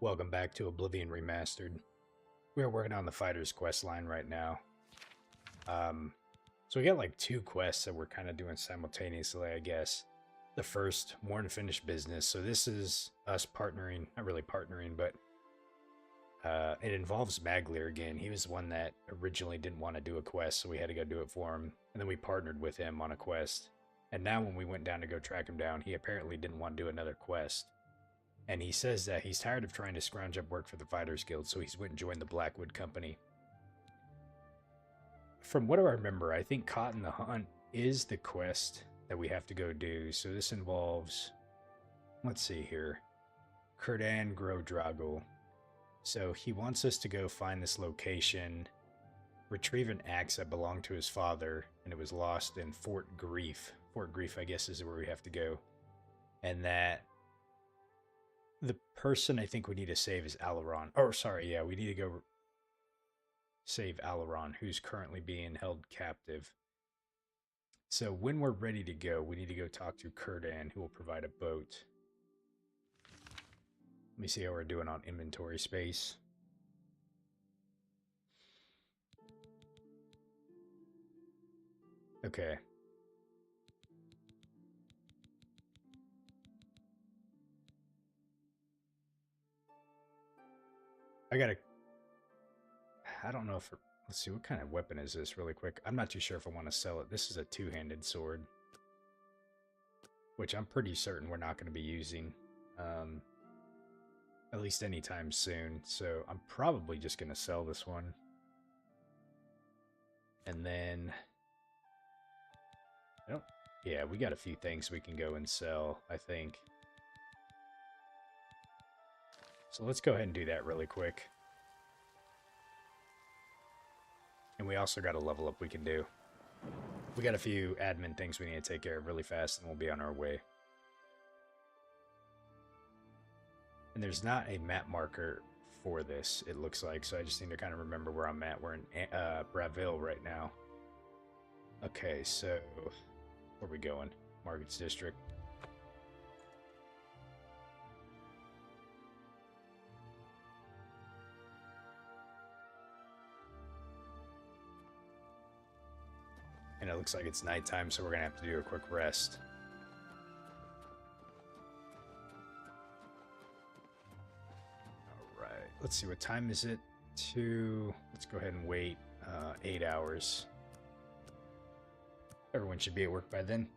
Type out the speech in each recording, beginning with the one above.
Welcome back to Oblivion Remastered. We're working on the fighter's quest line right now. So we got like two quests that we're kind of doing simultaneously, I guess. The first, more unfinished business. So this is us partnering, not really partnering, but it involves Maglir again. He was the one that originally didn't want to do a quest, so we had to go do it for him. And then we partnered with him on a quest. And now when we went down to go track him down, he apparently didn't want to do another quest. And he says that he's tired of trying to scrounge up work for the Fighters Guild, so he's went and joined the Blackwood Company. From what I remember, I think Caught in the Hunt is the quest that we have to go do. So this involves, let's see here, Cyrodiil Drago. So he wants us to go find this location, retrieve an axe that belonged to his father, and it was lost in Fort Grief. Fort Grief, I guess, is where we have to go. And that the person I think we need to save is Aleron. Oh, sorry, yeah, we need to go save Aleron, who's currently being held captive. So when we're ready to go, we need to go talk to Cyrodiil, who will provide a boat. Let me see how we're doing on inventory space. Okay. I don't know if, let's see, what kind of weapon is this really quick? I'm not too sure if I want to sell it. This is a two-handed sword, which I'm pretty certain we're not going to be using, at least anytime soon. So I'm probably just going to sell this one. And then, yeah, we got a few things we can go and sell, I think. So let's go ahead and do that really quick. And we also got a level up we can do. We got a few admin things we need to take care of really fast, and we'll be on our way. And there's not a map marker for this, it looks like, so I just need to kind of remember where I'm at. We're in Bravil right now. Okay, so where are we going? Markets District. And it looks like it's nighttime, so we're going to have to do a quick rest. Alright, let's see, what time is it? Let's go ahead and wait 8 hours. Everyone should be at work by then.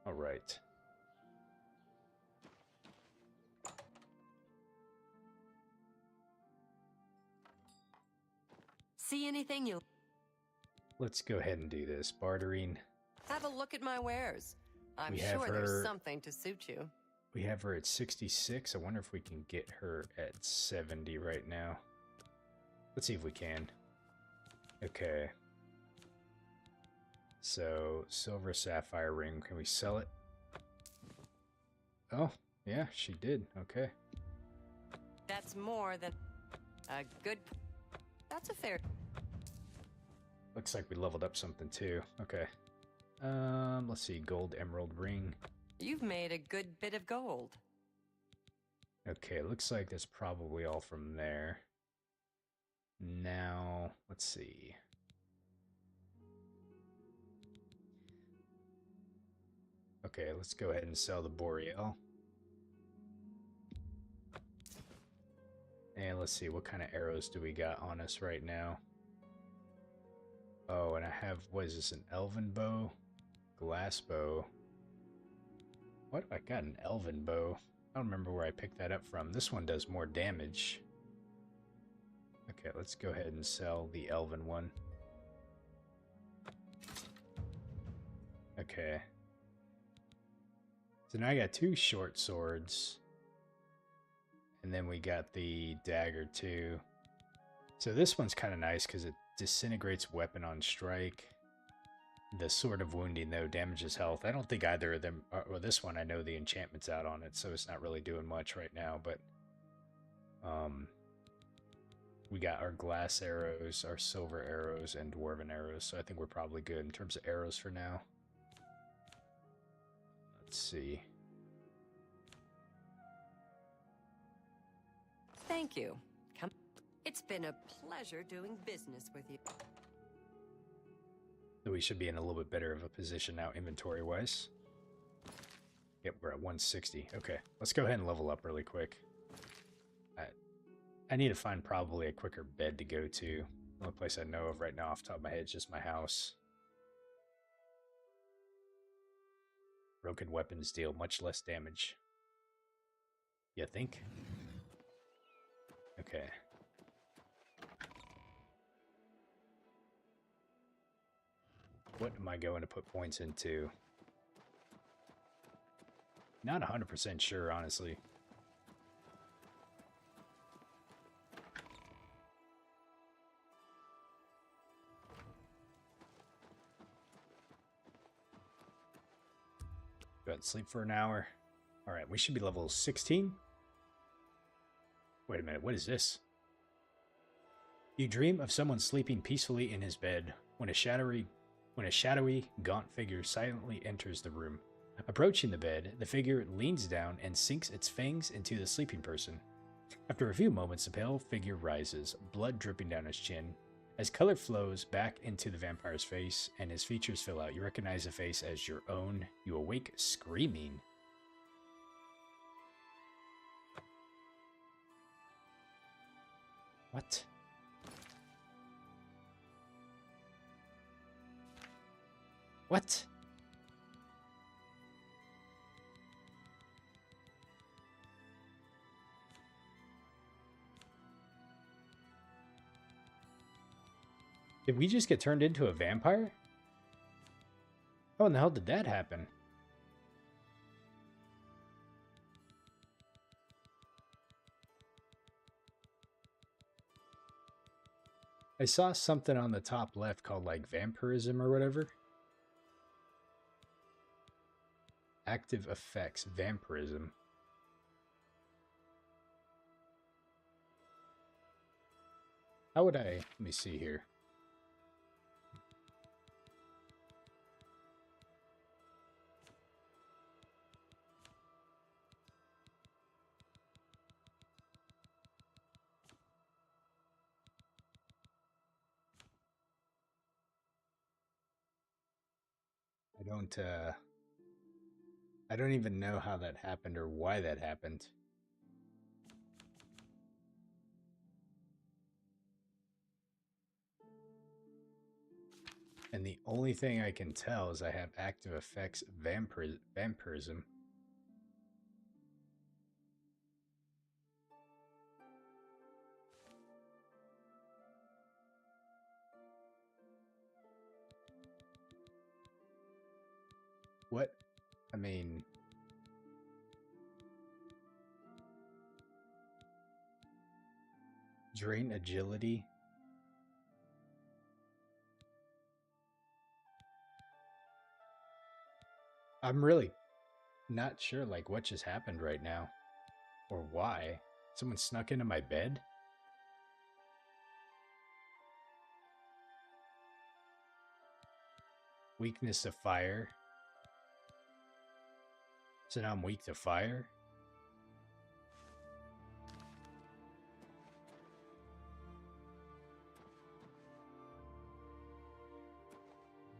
Alright. See anything you... Let's go ahead and do this. Bartering. Have a look at my wares. I'm We have sure there's her- something to suit you. We have her at 66. I wonder if we can get her at 70 right now. Let's see if we can. Okay. So, silver sapphire ring. Can we sell it? Oh, yeah, she did. Okay. That's more than a good... That's a fair... Looks like we leveled up something too. Okay. Let's see. Gold emerald ring. You've made a good bit of gold. Okay, looks like that's probably all from there. Now, let's see. Okay, let's go ahead and sell the Boreal. And let's see, what kind of arrows do we got on us right now? Oh, and I have, what is this, an elven bow? Glass bow. What? I got an elven bow. I don't remember where I picked that up from. This one does more damage. Okay, let's go ahead and sell the elven one. Okay. So now I got two short swords. And then we got the dagger too. So this one's kind of nice because it disintegrates weapon on strike. The Sword of Wounding, though, damages health. I don't think either of them... Well, this one, I know the enchantment's out on it, so it's not really doing much right now, but... we got our glass arrows, our silver arrows, and dwarven arrows, so I think we're probably good in terms of arrows for now. Let's see. Thank you. Come. It's been a pleasure doing business with you. So we should be in a little bit better of a position now, inventory-wise. Yep, we're at 160. Okay, let's go ahead and level up really quick. I need to find probably a quicker bed to go to. The only place I know of right now off the top of my head is just my house. Broken weapons deal much less damage. You think? Okay. What am I going to put points into? Not 100% sure, honestly. Go ahead and sleep for an hour. Alright, we should be level 16. Wait a minute, what is this? You dream of someone sleeping peacefully in his bed when a shadowy, gaunt figure silently enters the room. Approaching the bed, the figure leans down and sinks its fangs into the sleeping person. After a few moments, the pale figure rises, blood dripping down his chin. As color flows back into the vampire's face and his features fill out, you recognize the face as your own. You awake screaming. What? What? Did we just get turned into a vampire? How in the hell did that happen? I saw something on the top left called like Vampirism or whatever. Active effects, Vampirism. How would I... Let me see here. I don't even know how that happened or why that happened. And the only thing I can tell is I have active effects vampirism. What? I mean... Drain agility? I'm really not sure, like, what just happened right now. Or why. Someone snuck into my bed? Weakness to fire. So now I'm weak to fire?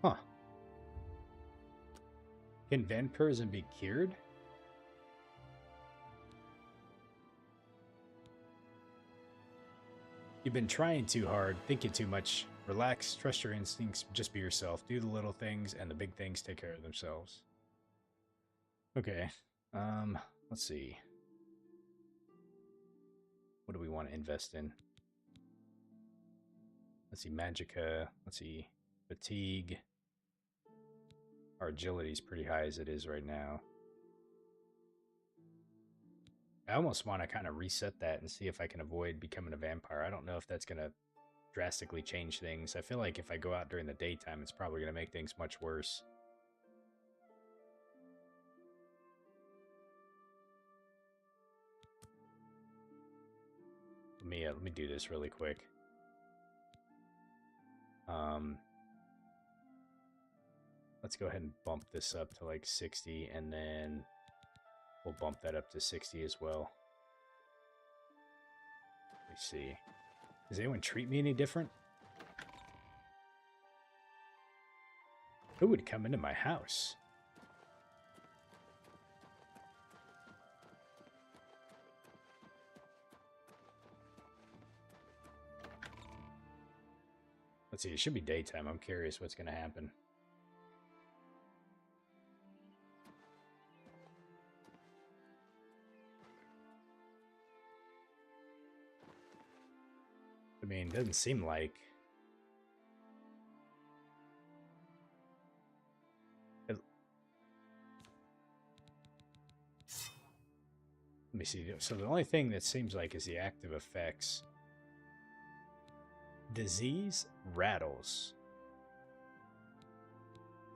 Huh. Can vampirism be cured? You've been trying too hard, thinking too much. Relax, trust your instincts, just be yourself. Do the little things, and the big things take care of themselves. Okay. Let's see. What do we want to invest in? Let's see, Magicka. Let's see, Fatigue. Our agility is pretty high as it is right now. I almost want to kind of reset that and see if I can avoid becoming a vampire. I don't know if that's going to drastically change things. I feel like if I go out during the daytime, it's probably going to make things much worse. Let me do this really quick. let's go ahead and bump this up to like 60, and then we'll bump that up to 60 as well. Let me see. Does anyone treat me any different? Who would come into my house? Let's see, it should be daytime. I'm curious what's going to happen. I mean, it doesn't seem like... Let me see. So the only thing that seems like is the active effects. Disease rattles.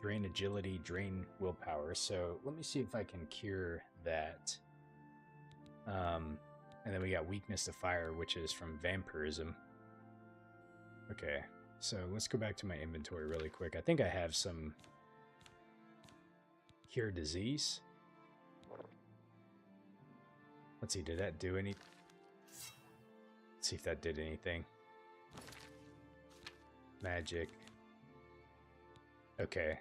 Drain agility, drain willpower. So let me see if I can cure that. And then we got weakness to fire, which is from Vampirism. Okay, so let's go back to my inventory really quick. I think I have some cure disease. Let's see, did that do any... Let's see if that did anything. Magic. Okay.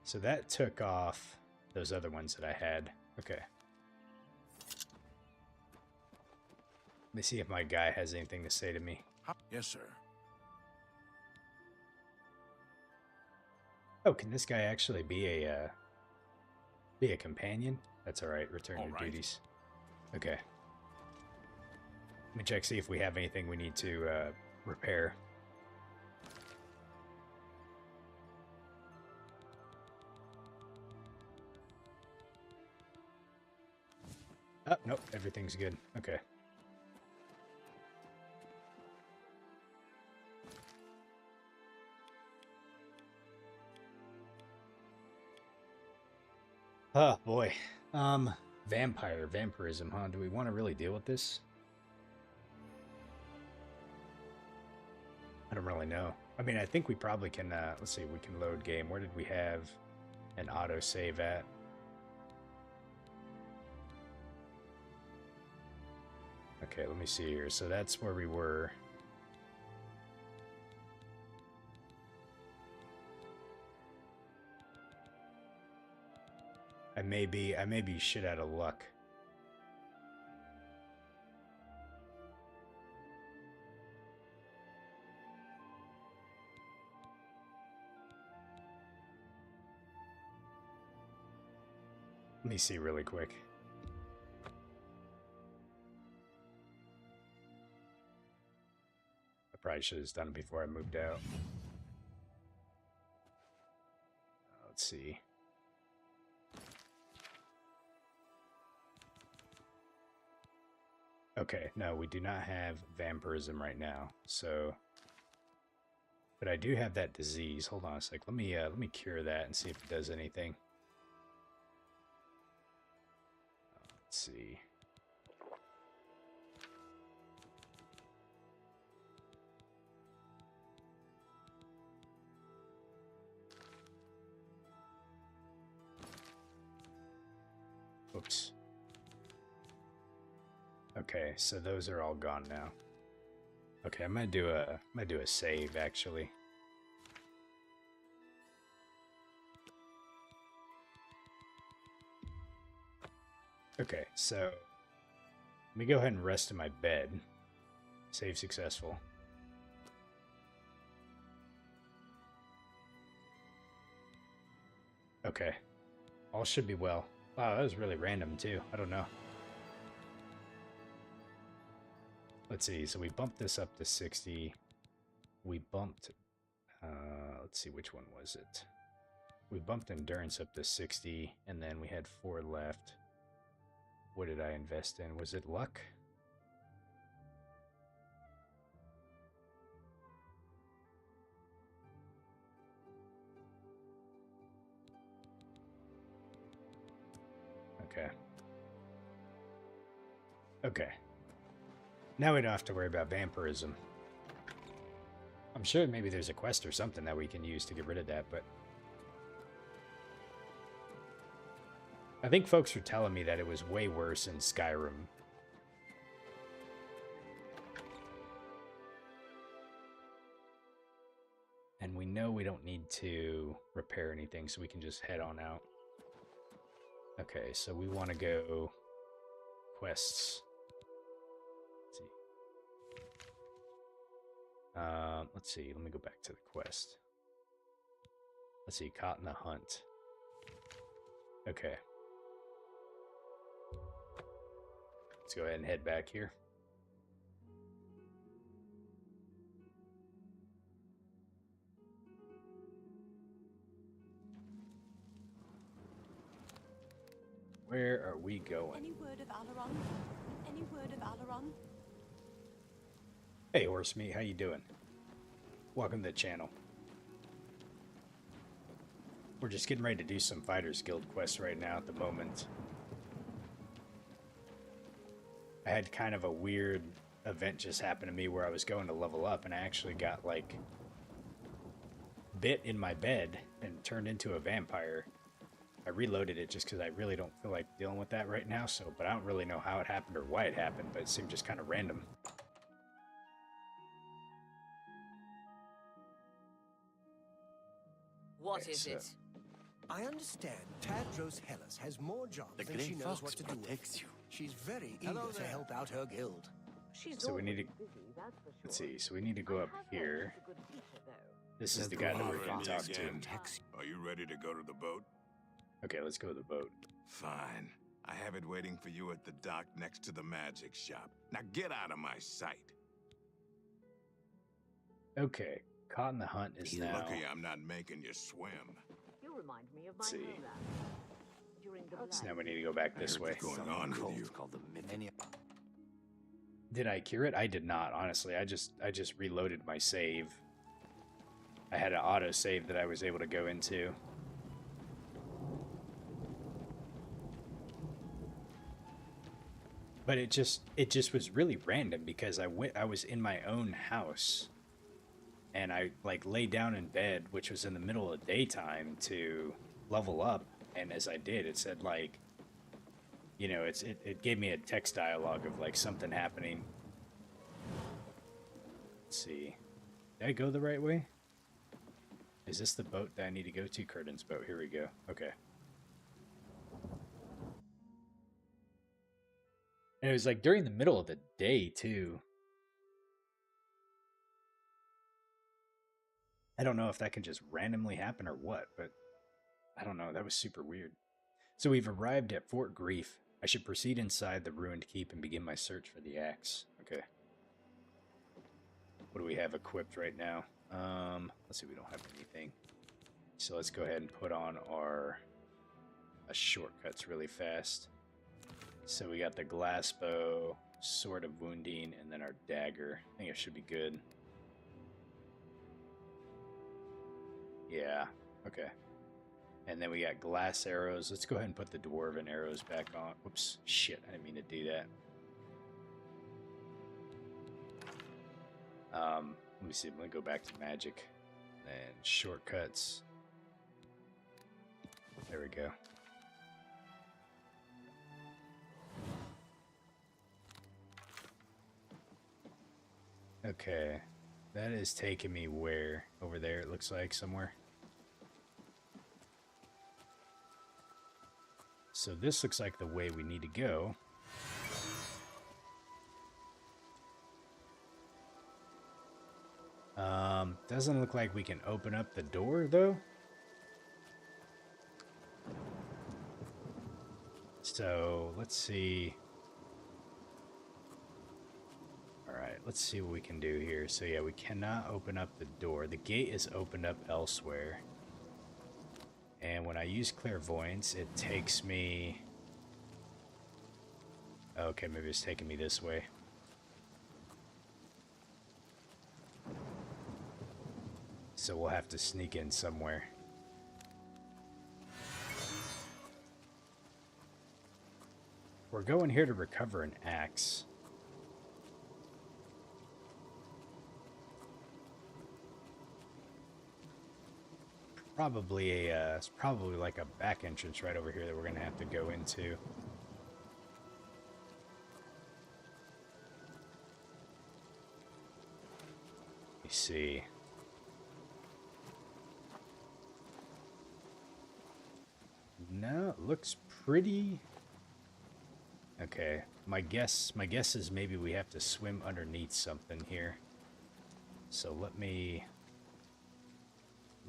So that took off those other ones that I had. Okay. Let me see if my guy has anything to say to me. Yes, sir. Oh, can this guy actually be a companion? That's all right. Return your duties. Okay. Let me check, see if we have anything we need to repair. Oh, nope. Everything's good. Okay. Oh, boy. Vampirism, huh? Do we want to really deal with this? I don't really know. I mean, I think we probably can, let's see, we can load game. Where did we have an autosave at? Okay, let me see here. So that's where we were. I may be shit out of luck. Let me see really quick. I probably should have done it before I moved out. Let's see. Okay, no, we do not have vampirism right now, so... But I do have that disease. Hold on a sec. Let me cure that and see if it does anything. Let's see. Oops. Okay, so those are all gone now. Okay, I might do a save actually. Okay, so let me go ahead and rest in my bed. Save successful. Okay. All should be well. Wow, that was really random too. I don't know. Let's see, so we bumped this up to 60. We bumped, let's see, which one was it? We bumped endurance up to 60, and then we had 4 left. What did I invest in? Was it luck? Okay. Okay. Now we don't have to worry about vampirism. I'm sure maybe there's a quest or something that we can use to get rid of that, but I think folks were telling me that it was way worse in Skyrim. And we know we don't need to repair anything, so we can just head on out. Okay, so we want to go quests. Let's see. Let me go back to the quest. Let's see. Caught in the hunt. Okay. Let's go ahead and head back here. Where are we going? Any word of Aleron? Any word of Aleron? Hey, horse meat, how you doing? Welcome to the channel. We're just getting ready to do some Fighters Guild quests right now at the moment. I had kind of a weird event just happen to me where I was going to level up and I actually got, like, bit in my bed and turned into a vampire. I reloaded it just because I really don't feel like dealing with that right now, but I don't really know how it happened or why it happened, but it seemed just kind of random. What is it? I understand Tad Zrostylz has more jobs than she knows what to do with. She's very eager to help out her guild. So we need to, let's see, so we need to go up here. This is the guy that we're going to talk to. Are you ready to go to the boat? Okay, let's go to the boat. Fine. I have it waiting for you at the dock next to the magic shop. Now get out of my sight. Okay, Caught in the Hunt is You're now... lucky I'm not making you swim. You remind me of my Let's see. homeland. During the So now we need to go back this way. What's going on with you? Did I cure it? I did not, honestly. I just reloaded my save. I had an auto save that I was able to go into. But it just was really random because I was in my own house and I like lay down in bed, which was in the middle of the daytime, to level up, and as I did, it said, like, you know, it gave me a text dialogue of like something happening. Let's see. Did I go the right way? Is this the boat that I need to go to? Curtin's boat. Here we go. Okay. And it was like during the middle of the day too. I don't know if that can just randomly happen or what, but I don't know. That was super weird. So we've arrived at Fort Grief. I should proceed inside the ruined keep and begin my search for the axe. Okay. What do we have equipped right now? Let's see, we don't have anything. So let's go ahead and put on our shortcuts really fast. So we got the glass bow, sword of wounding, and then our dagger. I think it should be good. Yeah, okay. And then we got glass arrows. Let's go ahead and put the dwarven arrows back on. Whoops, shit, I didn't mean to do that. Let me see, let me go back to magic. And shortcuts. There we go. Okay, that is taking me where? Over there, it looks like, somewhere. So this looks like the way we need to go. Doesn't look like we can open up the door, though. So, let's see. Alright, let's see what we can do here. So yeah, we cannot open up the door. The gate is opened up elsewhere. And when I use clairvoyance, it takes me... Okay, maybe it's taking me this way. So we'll have to sneak in somewhere. We're going here to recover an axe. it's probably like a back entrance right over here that we're gonna have to go into. Let me see. No, it looks pretty. Okay, my guess is maybe we have to swim underneath something here. So let me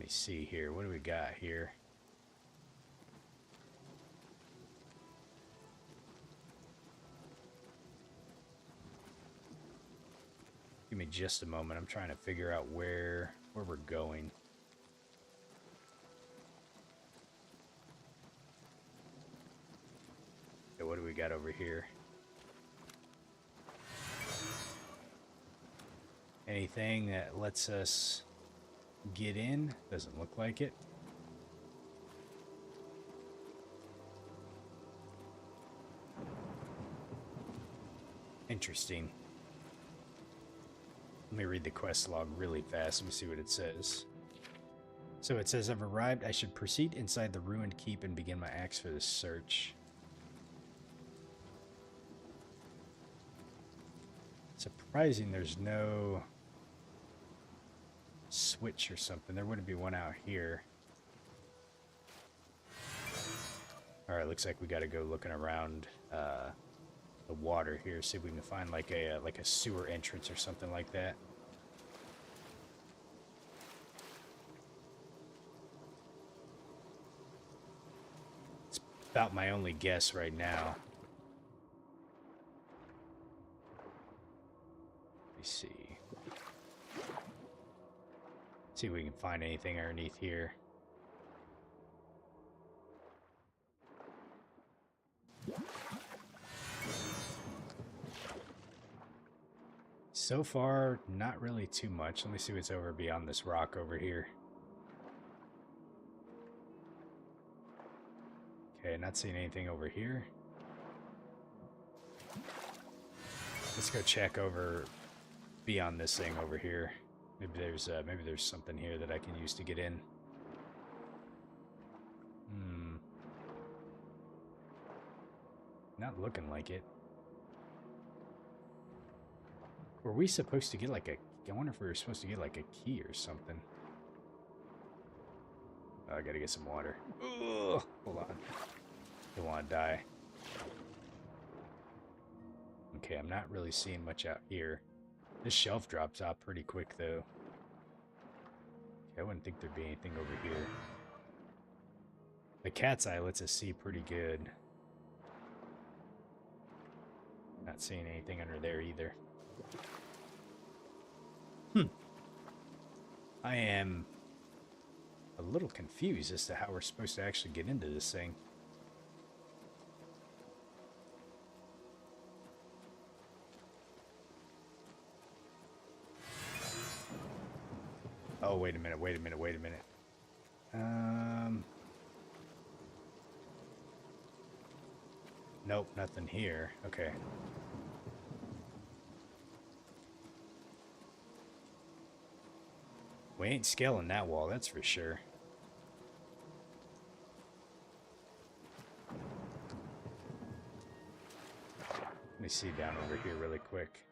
see here. What do we got here? Give me just a moment. I'm trying to figure out where we're going. Okay, what do we got over here? Anything that lets us get in? Doesn't look like it. Interesting. Let me read the quest log really fast. Let me see what it says. So it says, I've arrived. I should proceed inside the ruined keep and begin my axe for this search. Surprising there's no switch or something. There wouldn't be one out here. Alright, looks like we gotta go looking around the water here, see if we can find like a sewer entrance or something like that. It's about my only guess right now. Let me see. See if we can find anything underneath here. So far, not really too much. Let me see what's over beyond this rock over here. Okay, not seeing anything over here. Let's go check over beyond this thing over here. Maybe there's something here that I can use to get in. Not looking like it. Were we supposed to get like I wonder if we were supposed to get like a key or something. Oh, I gotta get some water. Ugh, hold on. Don't want to die. Okay, I'm not really seeing much out here. This shelf drops out pretty quick, though. Okay, I wouldn't think there'd be anything over here. The cat's eye lets us see pretty good. Not seeing anything under there either. I am a little confused as to how we're supposed to actually get into this thing. Oh, wait a minute. Nope, nothing here. Okay. We ain't scaling that wall, that's for sure. Let me see down over here really quick.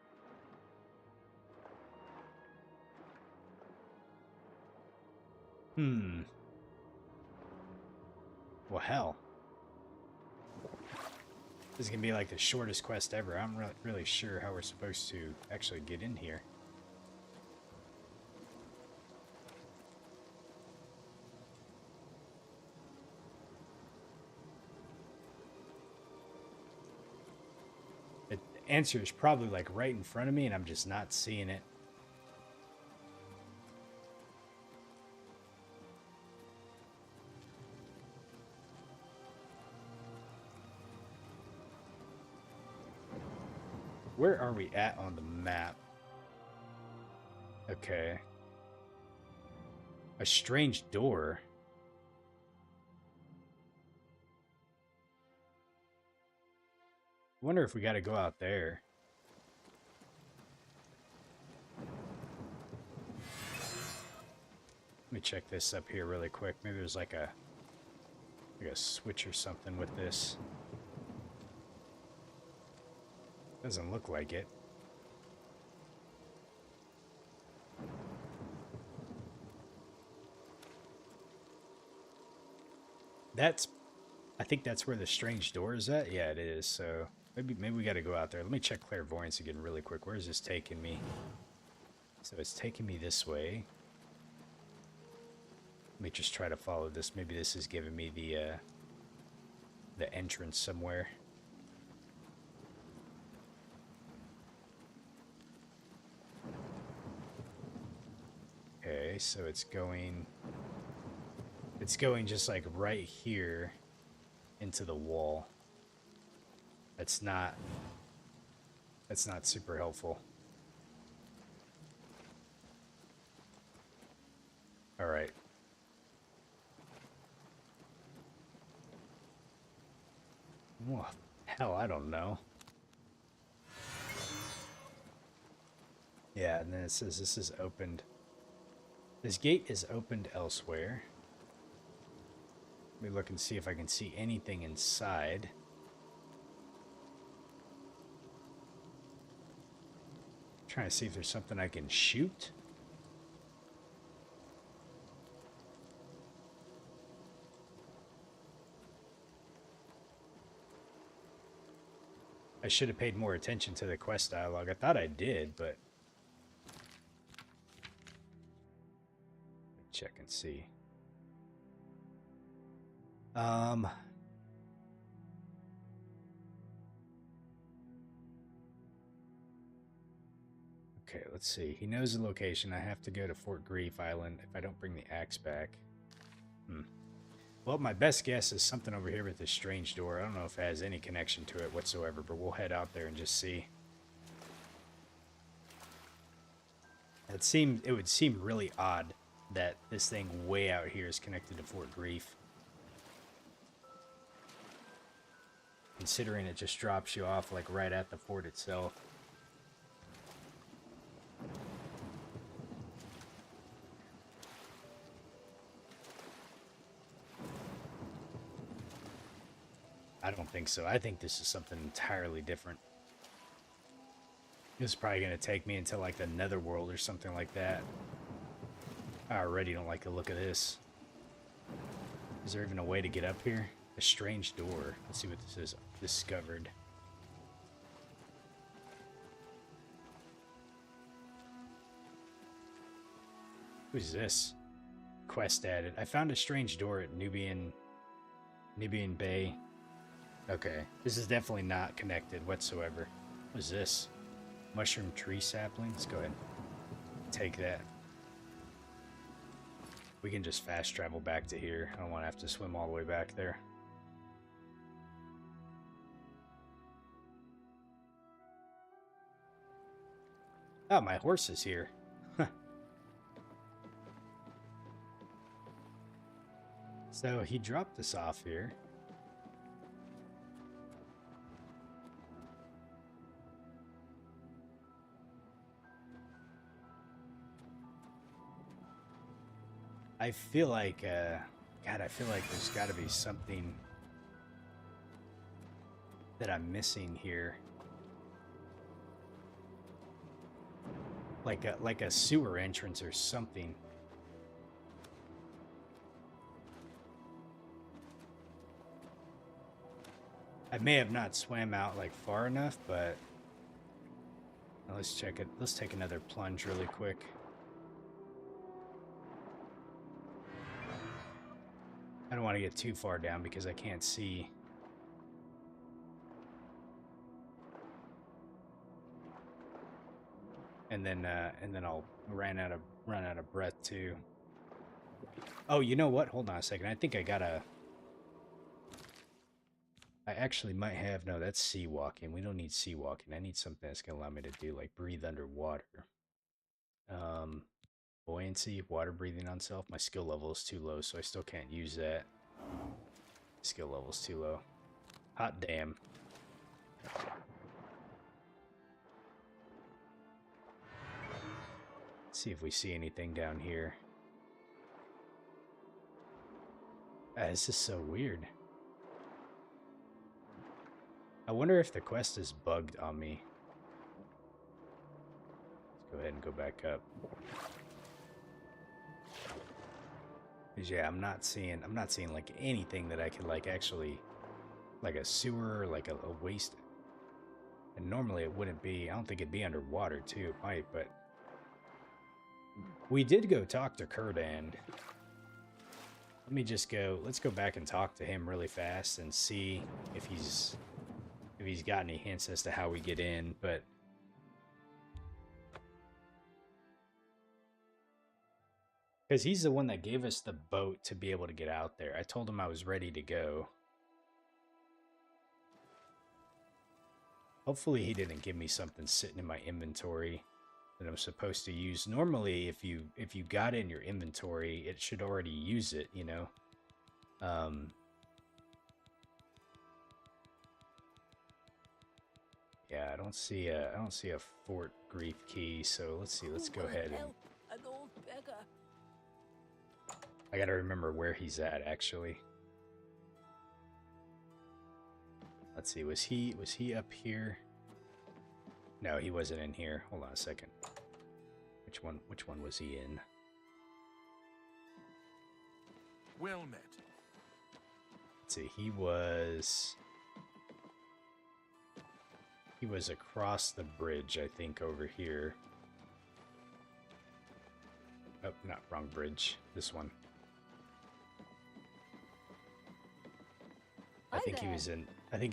Well, hell. This is gonna be like the shortest quest ever. I'm not really sure how we're supposed to actually get in here. The answer is probably like right in front of me and I'm just not seeing it. Where are we at on the map? Okay. A strange door. Wonder if we gotta go out there. Let me check this up here really quick. Maybe there's like a switch or something with this. Doesn't look like it. I think that's where the strange door is at. Yeah, it is. So maybe we got to go out there. Let me check clairvoyance again really quick. Where is this taking me? So it's taking me this way. Let me just try to follow this. Maybe this is giving me the entrance somewhere. Okay, so it's going just like right here into the wall. That's not super helpful. All right. What? Hell, I don't know. Yeah, and then it says this is opened. This gate is opened elsewhere. Let me look and see if I can see anything inside. I'm trying to see if there's something I can shoot. I should have paid more attention to the quest dialogue. I thought I did, but... check and see. Okay, let's see. He knows the location. I have to go to Fort Grief Island if I don't bring the axe back. Well, my best guess is something over here with this strange door. I don't know if it has any connection to it whatsoever, but we'll head out there and just see. It would seem really odd that this thing way out here is connected to Fort Grief. Considering it just drops you off like right at the fort itself. I don't think so. I think this is something entirely different. This is probably going to take me into like the Netherworld or something like that. I already don't like the look of this. Is there even a way to get up here? A strange door. Let's see what this is. Discovered. Who's this? Quest added. I found a strange door at Nubian Bay. Okay, this is definitely not connected whatsoever. What is this? Mushroom tree sapling? Let's go ahead and take that. We can just fast travel back to here. I don't want to have to swim all the way back there. Oh, my horse is here. So he dropped us off here. I feel like, God, I feel like there's got to be something that I'm missing here. Like a sewer entrance or something. I may have not swam out like far enough, but let's check it. Let's take another plunge really quick. I don't want to get too far down because I can't see. And then I'll run out of breath too. Oh, you know what? Hold on a second. I think I actually might have. No, that's sea walking. We don't need sea walking. I need something that's gonna allow me to do like breathe underwater. Buoyancy, water breathing on self. My skill level is too low, so I still can't use that. Skill level is too low. Hot damn. Let's see if we see anything down here. This is so weird. I wonder if the quest is bugged on me. Let's go ahead and go back up. 'Cause yeah, I'm not seeing like anything that I could like actually, like a sewer, like a waste. And normally it wouldn't be. I don't think it'd be underwater too. It might, but we did go talk to Cyrodiil. Let me just go. Let's go back and talk to him really fast and see if he's got any hints as to how we get in. But because he's the one that gave us the boat to be able to get out there. I told him I was ready to go. Hopefully he didn't give me something sitting in my inventory that I'm supposed to use. Normally, if you got in your inventory, it should already use it, you know. Yeah, I don't see a Fort Grief key, so let's see. Let's go ahead and An old beggar. I gotta remember where he's at actually. Let's see, was he up here? No, he wasn't in here. Hold on a second. Which one was he in? Well met. Let's see, he was across the bridge, I think, over here. Oh, not wrong bridge. This one. I think he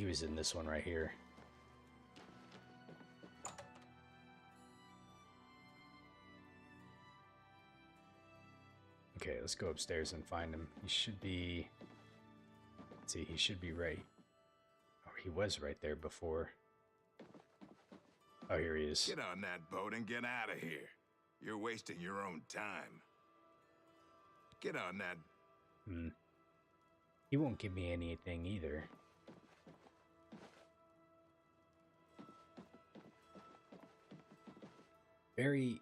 was in this one right here. Okay, let's go upstairs and find him. He should be... Let's see, he should be right... Oh, he was right there before. Oh, here he is. Get on that boat and get out of here. You're wasting your own time. Get on that... He won't give me anything either. Very,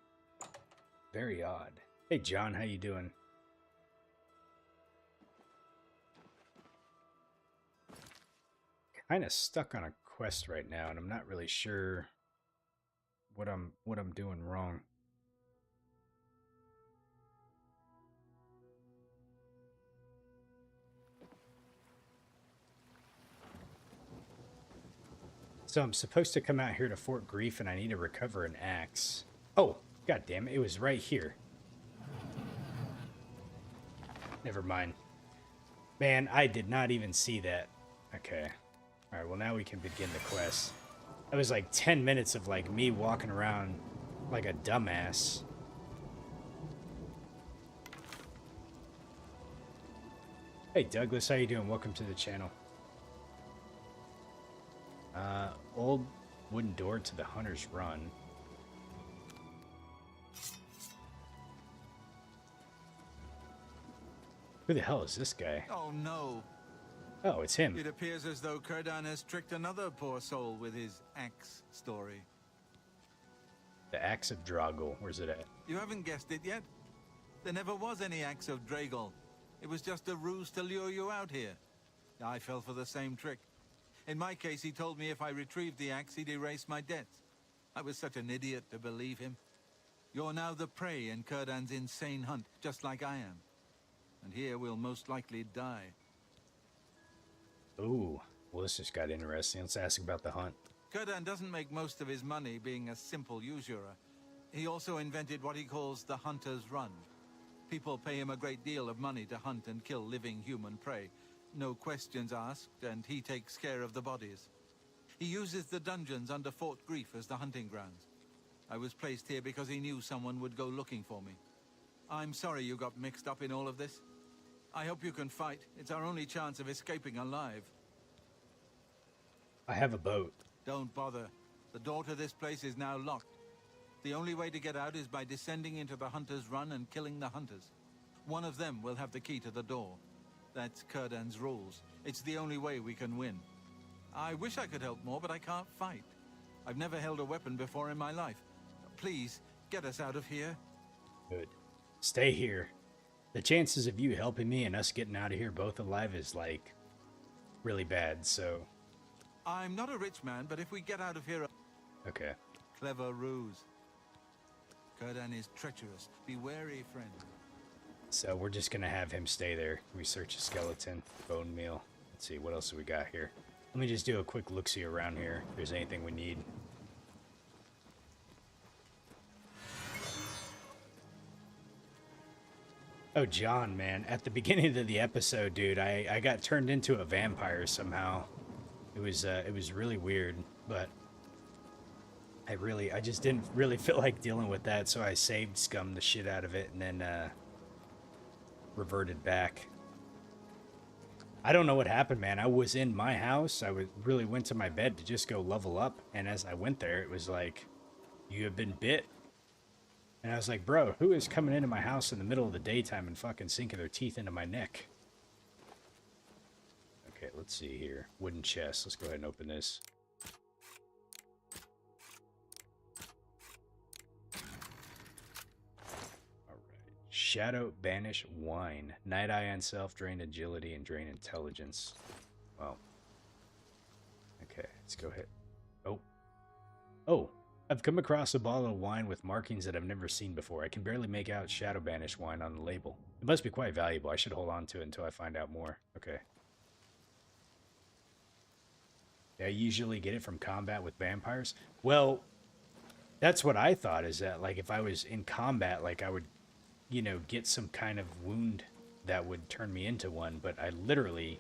very odd. Hey, John, how you doing? Kind of stuck on a quest right now, and I'm not really sure what I'm doing wrong. So I'm supposed to come out here to Fort Grief, and I need to recover an axe. Oh, god damn it, it was right here. Never mind. Man, I did not even see that. Okay. Alright, well now we can begin the quest. That was like 10 minutes of like me walking around like a dumbass. Hey Douglas, how you doing? Welcome to the channel. Old wooden door to the Hunter's Run. Who the hell is this guy? Oh no. Oh, it's him. It appears as though Cyrodiil has tricked another poor soul with his axe story. The Axe of Zrostylz. Where's it at? You haven't guessed it yet? There never was any axe of Zrostylz. It was just a ruse to lure you out here. I fell for the same trick. In my case, he told me if I retrieved the axe, he'd erase my debts. I was such an idiot to believe him. You're now the prey in Cyrodiil's insane hunt, just like I am. And here we'll most likely die. Ooh, well this just got interesting. Let's ask about the hunt. Cyrodiil doesn't make most of his money being a simple usurer. He also invented what he calls the Hunter's Run. People pay him a great deal of money to hunt and kill living human prey. No questions asked, and he takes care of the bodies. He uses the dungeons under Fort Grief as the hunting grounds. I was placed here because he knew someone would go looking for me. I'm sorry you got mixed up in all of this. I hope you can fight. It's our only chance of escaping alive. I have a boat. Don't bother. The door to this place is now locked. The only way to get out is by descending into the Hunter's Run and killing the hunters. One of them will have the key to the door. That's Cyrodiil's rules. It's the only way we can win. I wish I could help more, but I can't fight. I've never held a weapon before in my life. Please, get us out of here. Good. Stay here. the chances of you helping me and us getting out of here both alive is, like, really bad, so... I'm not a rich man, but if we get out of here... Okay. Clever ruse. Círdan is treacherous. Be wary, friend. So we're just gonna have him stay there. Research a skeleton, bone meal. Let's see, what else do we got here? Let me just do a quick look-see around here, if there's anything we need. Oh, John, man. At the beginning of the episode, dude, I got turned into a vampire somehow. It was really weird, but I just didn't really feel like dealing with that, so I saved scummed the shit out of it and then reverted back. I don't know what happened, man. I was in my house. I really went to my bed to just go level up, and as I went there, it was like, you have been bit. And I was like, bro, who is coming into my house in the middle of the daytime and fucking sinking their teeth into my neck? Okay, let's see here. Wooden chest. Let's go ahead and open this. Alright. Shadow Banish Wine. Night Eye on self, drain agility, and drain intelligence. Well. Okay, let's go ahead. Oh. Oh! I've come across a bottle of wine with markings that I've never seen before. I can barely make out Shadow Banish Wine on the label. It must be quite valuable. I should hold on to it until I find out more. Okay. I usually get it from combat with vampires. Well, that's what I thought, is that, like, if I was in combat, like, I would, you know, get some kind of wound that would turn me into one. But I literally,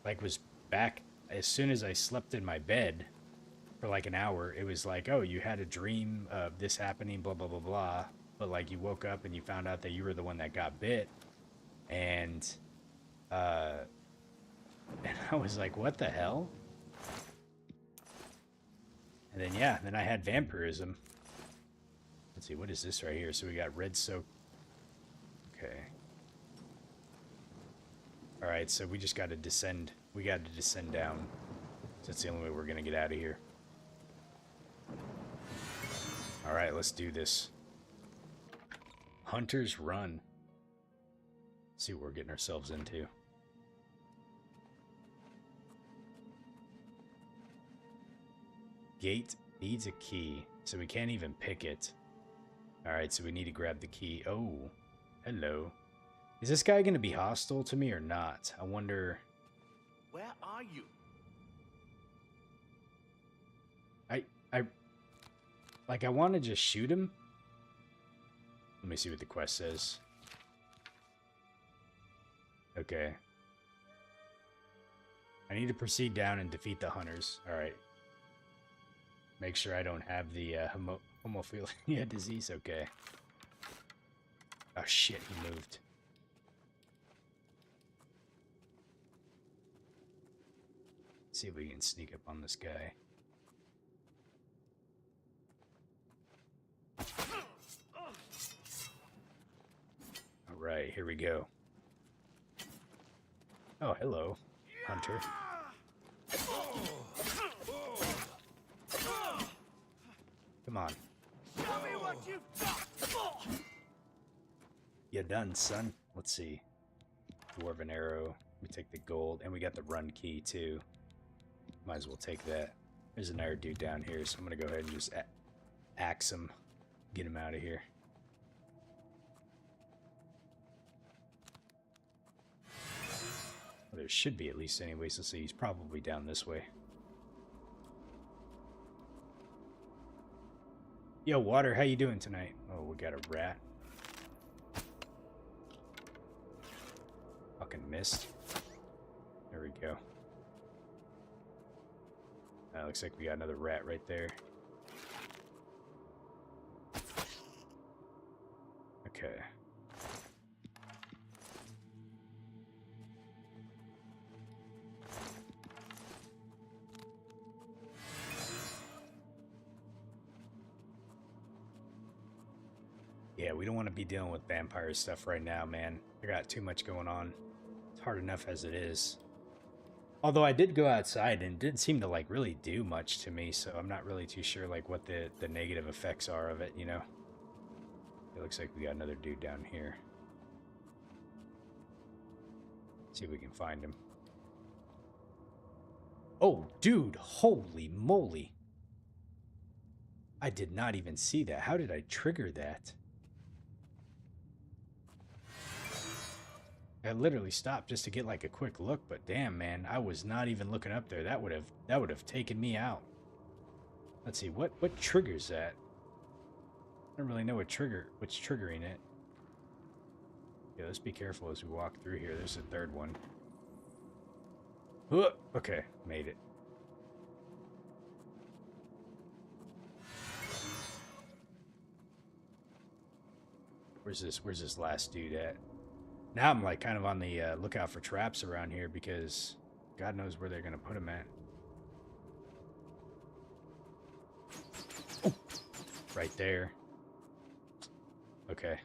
like, was back as soon as I slept in my bed for, like, an hour. It was like, oh, you had a dream of this happening, blah, blah, blah, blah. But, like, you woke up and you found out that you were the one that got bit. And I was like, what the hell? And then, yeah, then I had vampirism. Let's see, what is this right here? So we got red soak. Okay. Alright, so we just got to descend. We got to descend down. So that's the only way we're going to get out of here. Alright, let's do this. Hunter's Run. Let's see what we're getting ourselves into. Gate needs a key, so we can't even pick it. Alright, so we need to grab the key. Oh, hello. Is this guy going to be hostile to me or not? I wonder... Where are you? I want to just shoot him. Let me see what the quest says. Okay. I need to proceed down and defeat the hunters. Alright. Make sure I don't have the homophilia disease. Okay. Oh shit, he moved. Let's see if we can sneak up on this guy. Alright, here we go. Oh, hello, Hunter. Come on. Show me what you've got. You done, son? Let's see. Dwarven arrow. We take the gold, and we got the run key too. Might as well take that. There's another dude down here, so I'm gonna go ahead and just axe him. Get him out of here. Well, there should be at least anyways. Let's see. He's probably down this way. Yo, Water, how you doing tonight? Oh, we got a rat. Fucking missed. There we go. Looks like we got another rat right there. Okay. Yeah, we don't want to be dealing with vampire stuff right now, man. I got too much going on. It's hard enough as it is. Although I did go outside and it didn't seem to, like, really do much to me, so I'm not really too sure, like, what the negative effects are of it, you know? It looks like we got another dude down here. See if we can find him. Oh, dude, holy moly. I did not even see that. How did I trigger that? I literally stopped just to get like a quick look, but damn, man, I was not even looking up there. That would have taken me out. Let's see, what triggers that? I don't really know what's triggering it. Yeah, let's be careful as we walk through here. There's a third one. Okay, made it. Where's this last dude at? Now I'm like kind of on the lookout for traps around here because God knows where they're gonna put them at. Oh, right there. Okay.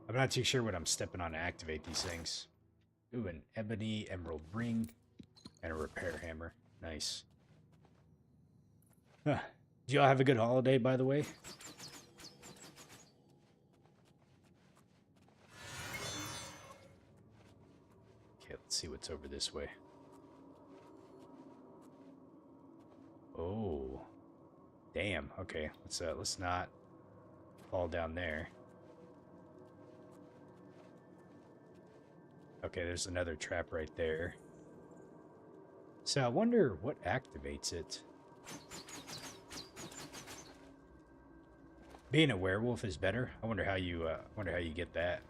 I'm not too sure what I'm stepping on to activate these things. Ooh, an ebony emerald ring and a repair hammer. Nice. Huh. Did y'all have a good holiday, by the way? Okay, let's see what's over this way. Oh. Damn. Okay, let's not fall down there. Okay, there's another trap right there. So I wonder what activates it. Being a werewolf is better. I wonder how you get that.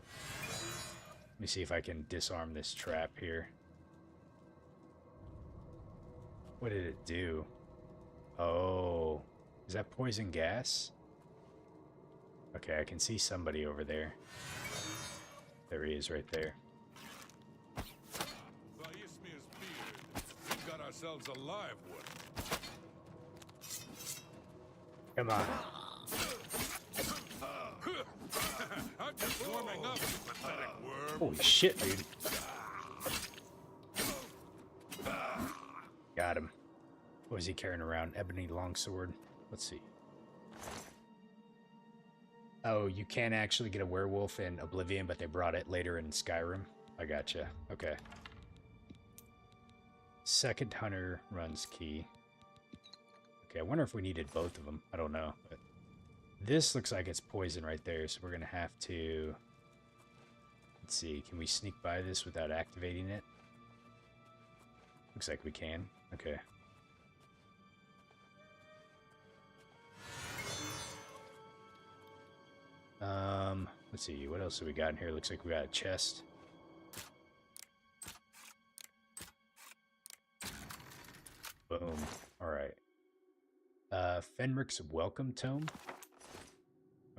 Let me see if I can disarm this trap here. What did it do? Oh, is that poison gas? Okay, I can see somebody over there. There he is right there. We've got ourselves a live one. Come on. I'm just warming up, you pathetic worm. Holy shit, dude. Got him. What is he carrying around? Ebony longsword. Let's see. Oh, you can actually get a werewolf in Oblivion, but they brought it later in Skyrim. I gotcha. Okay. Second hunter runs key. Okay, I wonder if we needed both of them. I don't know. But this looks like it's poison right there, so we're going to have to... Let's see, can we sneak by this without activating it? Looks like we can. Okay. Let's see, what else have we got in here? Looks like we got a chest. Boom. Alright. Fenric's Welcome Tome.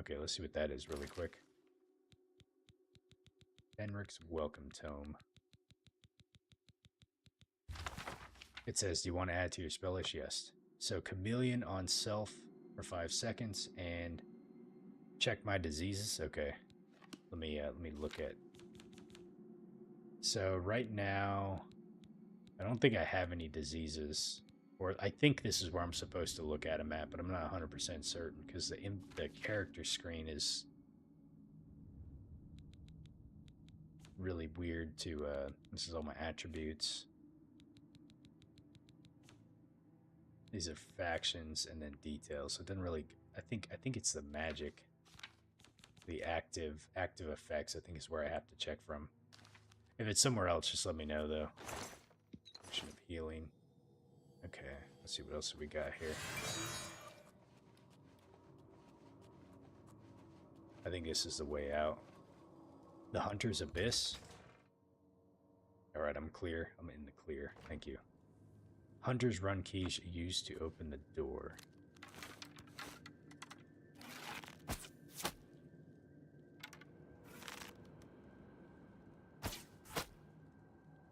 Okay, let's see what that is really quick. Fenric's Welcome Tome. It says, do you want to add to your spell list? Yes. So, Chameleon on self for 5 seconds, and check my diseases. Okay. Let me look at. So, right now, I don't think I have any diseases. Or I think this is where I'm supposed to look at them at, but I'm not 100% certain because the character screen is really weird to, this is all my attributes. These are factions and then details. So it doesn't really, I think it's the magic, the active effects, I think is where I have to check from. If it's somewhere else, just let me know though. Potion of healing. Okay, let's see what else we got here. I think this is the way out. The Hunter's Abyss. Alright, I'm clear. I'm in the clear. Thank you. Hunter's Run keys used to open the door.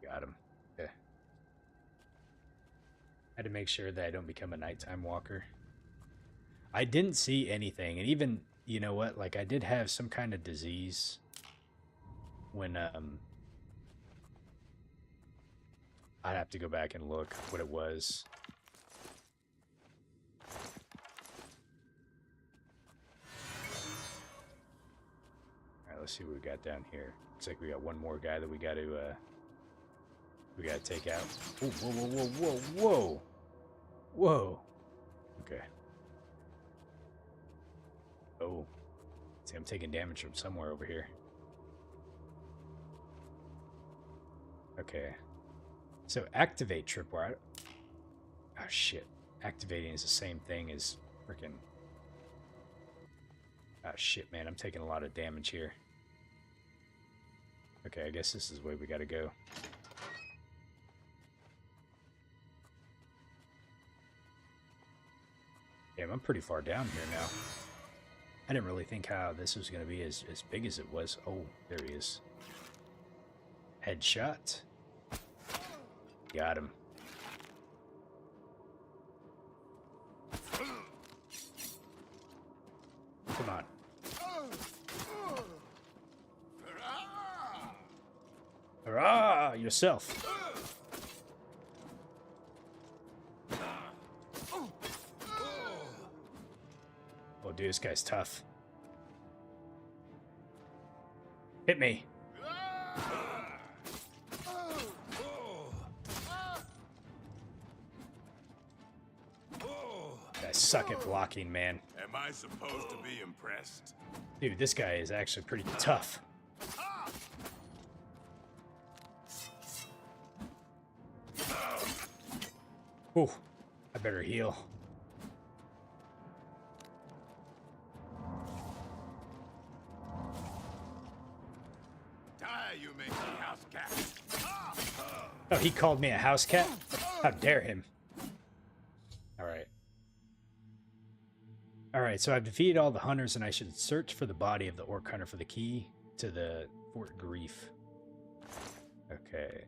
Got him. Okay. Had to make sure that I don't become a nighttime walker. I didn't see anything, and even, you know what, like I did have some kind of disease when I'd have to go back and look what it was. Alright, let's see what we got down here. Looks like we got one more guy that we got to take out. Ooh, whoa, whoa, whoa, whoa, whoa, whoa. Okay. Oh, see, I'm taking damage from somewhere over here. Okay. So activate tripwire. Oh shit. Activating is the same thing as freaking. Oh shit, man. I'm taking a lot of damage here. Okay, I guess this is the way we gotta go. Damn, I'm pretty far down here now. I didn't really think how this was gonna be as big as it was. Oh, there he is. Headshot. Got him. Come on. Hurrah! Yourself. Oh, dude, this guy's tough. Hit me. I suck at blocking, man. Am I supposed to be impressed? Dude, this guy is actually pretty tough. Ooh, I better heal. Die, you make me house cat. Oh, he called me a house cat? How dare him. Alright. Alright, so I've defeated all the hunters and I should search for the body of the orc hunter for the key to the Fort Grief. Okay.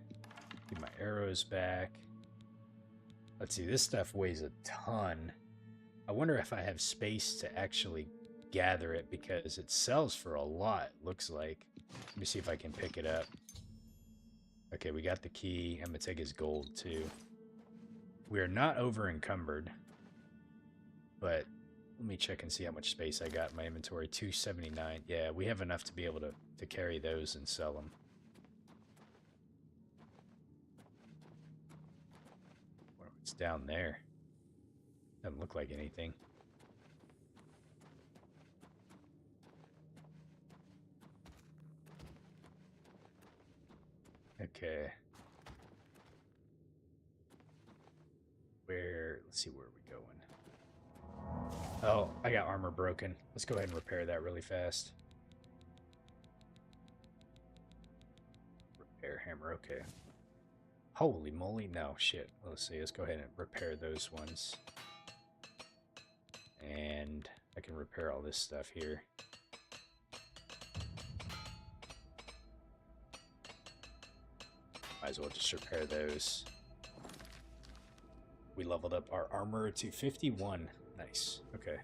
Get my arrows back. Let's see, this stuff weighs a ton. I wonder if I have space to actually gather it because it sells for a lot, looks like. Let me see if I can pick it up. Okay, we got the key. I'm going to take his gold too. We are not over encumbered, but let me check and see how much space I got in my inventory. 279. Yeah, we have enough to be able to carry those and sell them. It's down there. Doesn't look like anything. Okay. Let's see where we're going. Oh, I got armor broken. Let's go ahead and repair that really fast. Repair hammer, okay. Holy moly, no, shit. Let's see, let's go ahead and repair those ones. And I can repair all this stuff here. Might as well just repair those. We leveled up our armor to 51. Nice, okay.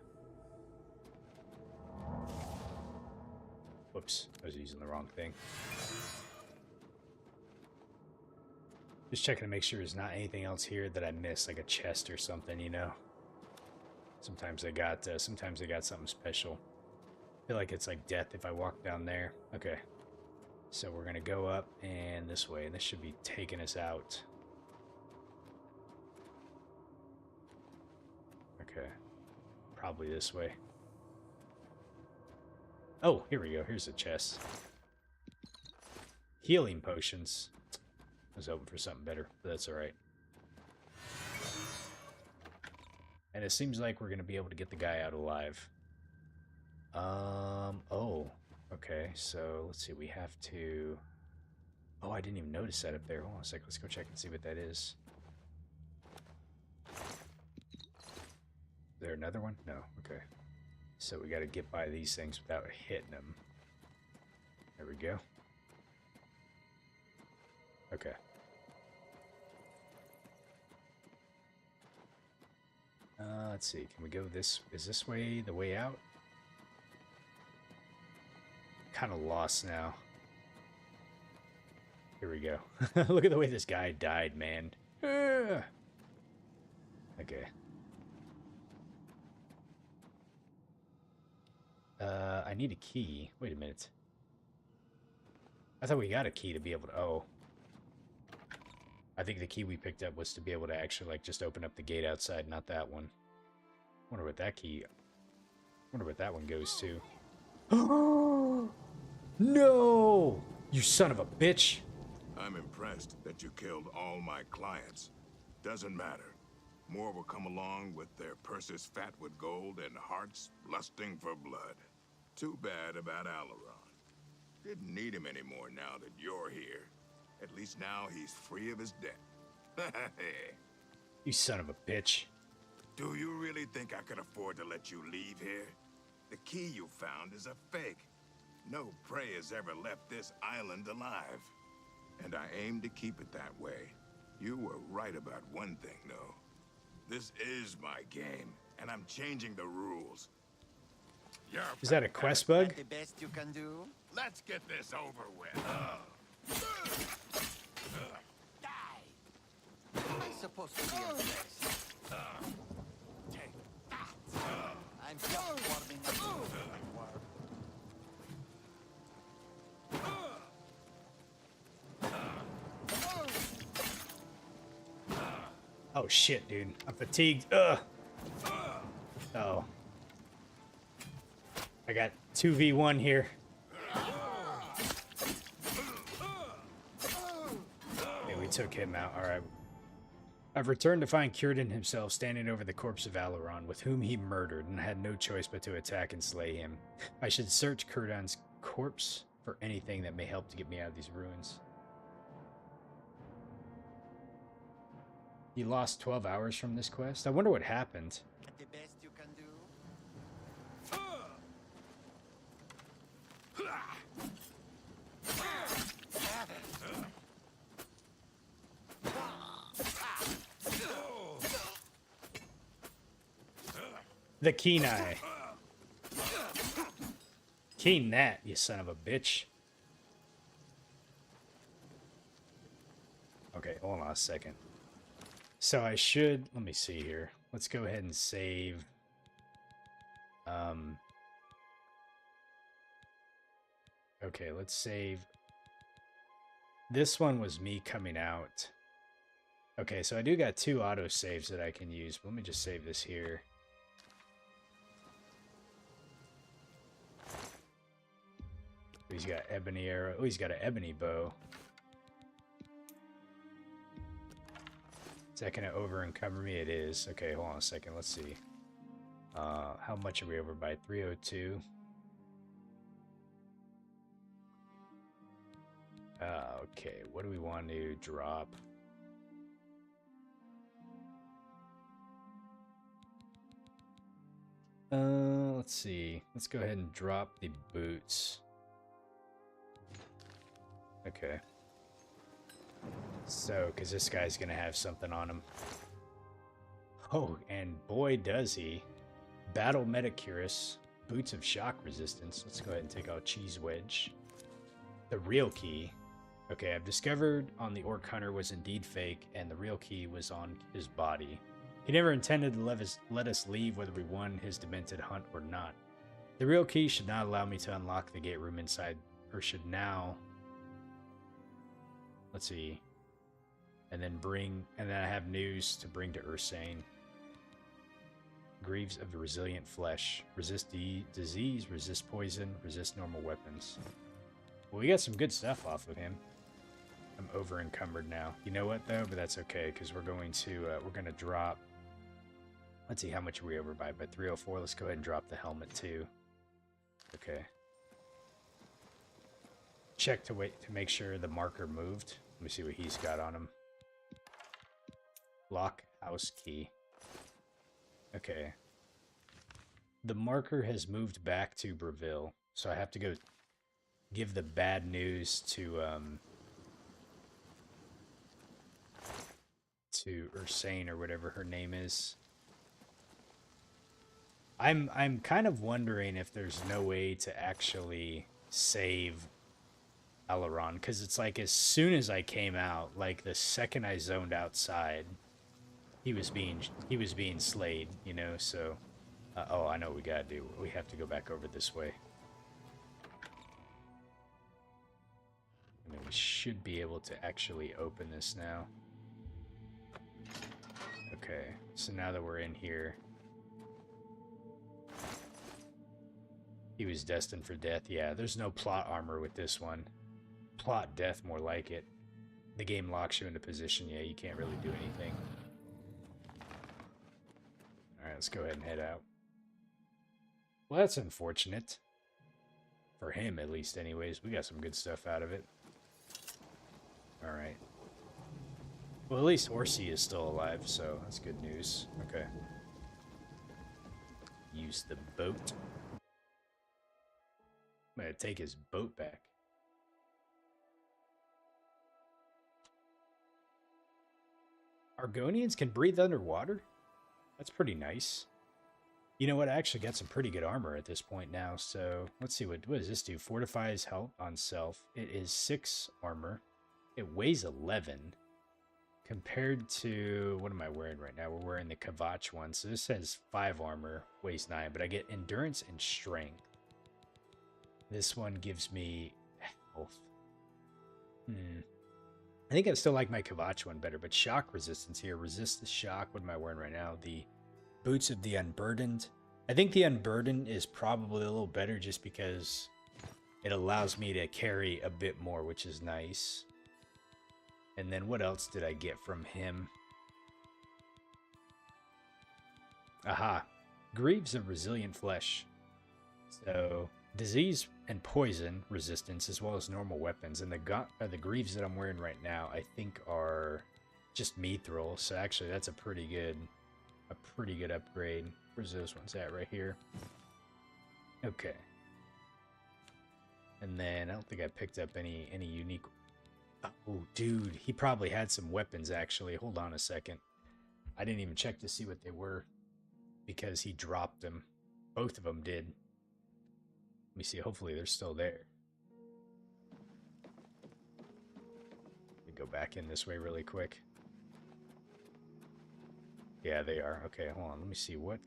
Whoops, I was using the wrong thing. Just checking to make sure there's not anything else here that I missed, like a chest or something, you know. Sometimes they got something special. I feel like it's like death if I walk down there. Okay, so we're gonna go up and this way, and this should be taking us out. Okay, probably this way. Oh, here we go. Here's the chest. Healing potions. I was hoping for something better, but that's alright. And it seems like we're going to be able to get the guy out alive. Oh, okay, so let's see, we have to... Oh, I didn't even notice that up there. Hold on a sec, let's go check and see what that is. Is there another one? No, okay. So we got to get by these things without hitting them. There we go. Okay. Let's see. Can we go this? Is this way the way out? Kind of lost now. Here we go. Look at the way this guy died, man. Okay. I need a key. Wait a minute. I thought we got a key to be able to... Oh. I think the key we picked up was to be able to actually, like, just open up the gate outside, not that one. Wonder what that key... Wonder what that one goes to. No! You son of a bitch! I'm impressed that you killed all my clients. Doesn't matter. More will come along with their purses fat with gold and hearts lusting for blood. Too bad about Aleron. Didn't need him anymore now that you're here. At least now he's free of his debt. You son of a bitch. Do you really think I could afford to let you leave here? The key you found is a fake. No prey has ever left this island alive. And I aim to keep it that way. You were right about one thing, though. This is my game, and I'm changing the rules. Is that a quest bug? The best you can do? Let's get this over with. Am I supposed to be impressed? Take that. I'm just warming up. Oh shit, dude. I'm fatigued. Ugh. Oh. I got 2v1 here. Okay, we took him out. Alright. I've returned to find Cyrodiil himself standing over the corpse of Aleron, with whom he murdered, and had no choice but to attack and slay him. I should search Cyrodiil's corpse for anything that may help to get me out of these ruins. You lost 12 hours from this quest? I wonder what happened. The best you can do? The keen eye. Keen that, you son of a bitch. Okay, hold on a second. So I should, let me see here. Let's go ahead and save. Okay, let's save. This one was me coming out. Okay, so I do got 2 auto saves that I can use. But let me just save this here. He's got ebony arrow. Oh, he's got an ebony bow. Is that gonna over encumber me? It is. Okay, hold on a second. Let's see. How much are we over by? 302. Okay, what do we want to drop? Let's see. Let's go ahead and drop the boots. Okay. So, because this guy's going to have something on him. Oh, and boy does he. Battle Metacurus. Boots of shock resistance. Let's go ahead and take out Cheese Wedge. The real key. Okay, I've discovered on the Orc Hunter was indeed fake, and the real key was on his body. He never intended to let us leave whether we won his demented hunt or not. The real key should not allow me to unlock the gate room inside, or should now... Let's see. And then I have news to bring to Ursane. Greaves of the resilient flesh. Resist disease, resist poison, resist normal weapons. Well, we got some good stuff off of him. I'm over encumbered now. You know what though? But that's okay, because we're going to drop. Let's see, how much are we over by? By 304. Let's go ahead and drop the helmet too. Okay. Check to make sure the marker moved. Let me see what he's got on him. Lock house key. Okay. The marker has moved back to Bravil, so I have to go give the bad news to Ursane or whatever her name is. I'm kind of wondering if there's no way to actually save Aleron, because it's like as soon as I came out, like the second I zoned outside, he was being slayed, you know. So oh, I know what we gotta do. We have to go back over this way. should be able to actually open this now. Okay, so now that we're in here... He was destined for death. Yeah, there's no plot armor with this one. Plot death, more like it. The game locks you into position. Yeah, you can't really do anything. Alright, let's go ahead and head out. Well, that's unfortunate. For him, at least, anyways. We got some good stuff out of it. Alright. Well, at least Horsey is still alive, so that's good news. Okay. Use the boat. I'm gonna take his boat back. Argonians can breathe underwater? That's pretty nice. You know what? I actually got some pretty good armor at this point now, so let's see, what does this do? Fortifies health on self. It is 6 armor. It weighs 11. Compared to, what am I wearing right now? We're wearing the Kvatch one, so this has 5 armor, weighs 9, but I get endurance and strength. This one gives me health. I think I still like my Kvatch one better, but shock resistance here. Resist the shock. What am I wearing right now? The Boots of the Unburdened. I think the Unburdened is probably a little better just because it allows me to carry a bit more, which is nice. And then what else did I get from him? Aha. Greaves of Resilient Flesh. So... disease and poison resistance as well as normal weapons, and the greaves that I'm wearing right now I think are just mithril, so actually that's a pretty good upgrade. Where's those ones at? Right here. Okay. And then I don't think I picked up any unique... Oh dude, he probably had some weapons actually. Hold on a second. I didn't even check to see what they were because he dropped them. Both of them did. Let me see, hopefully they're still there. Let me go back in this way really quick. Yeah, they are. Okay, hold on. Let me see. What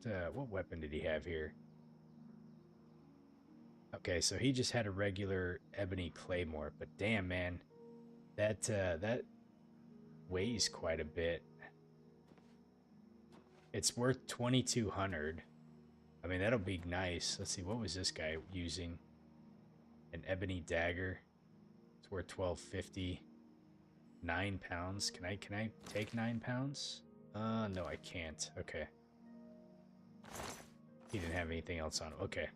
weapon did he have here? Okay, so he just had a regular ebony claymore, but damn, man. That weighs quite a bit. It's worth 2,200. I mean, that'll be nice. Let's see, what was this guy using? An ebony dagger. It's worth 1,250. 9 pounds. Can I take 9 pounds? No, I can't. Okay. He didn't have anything else on him. Okay.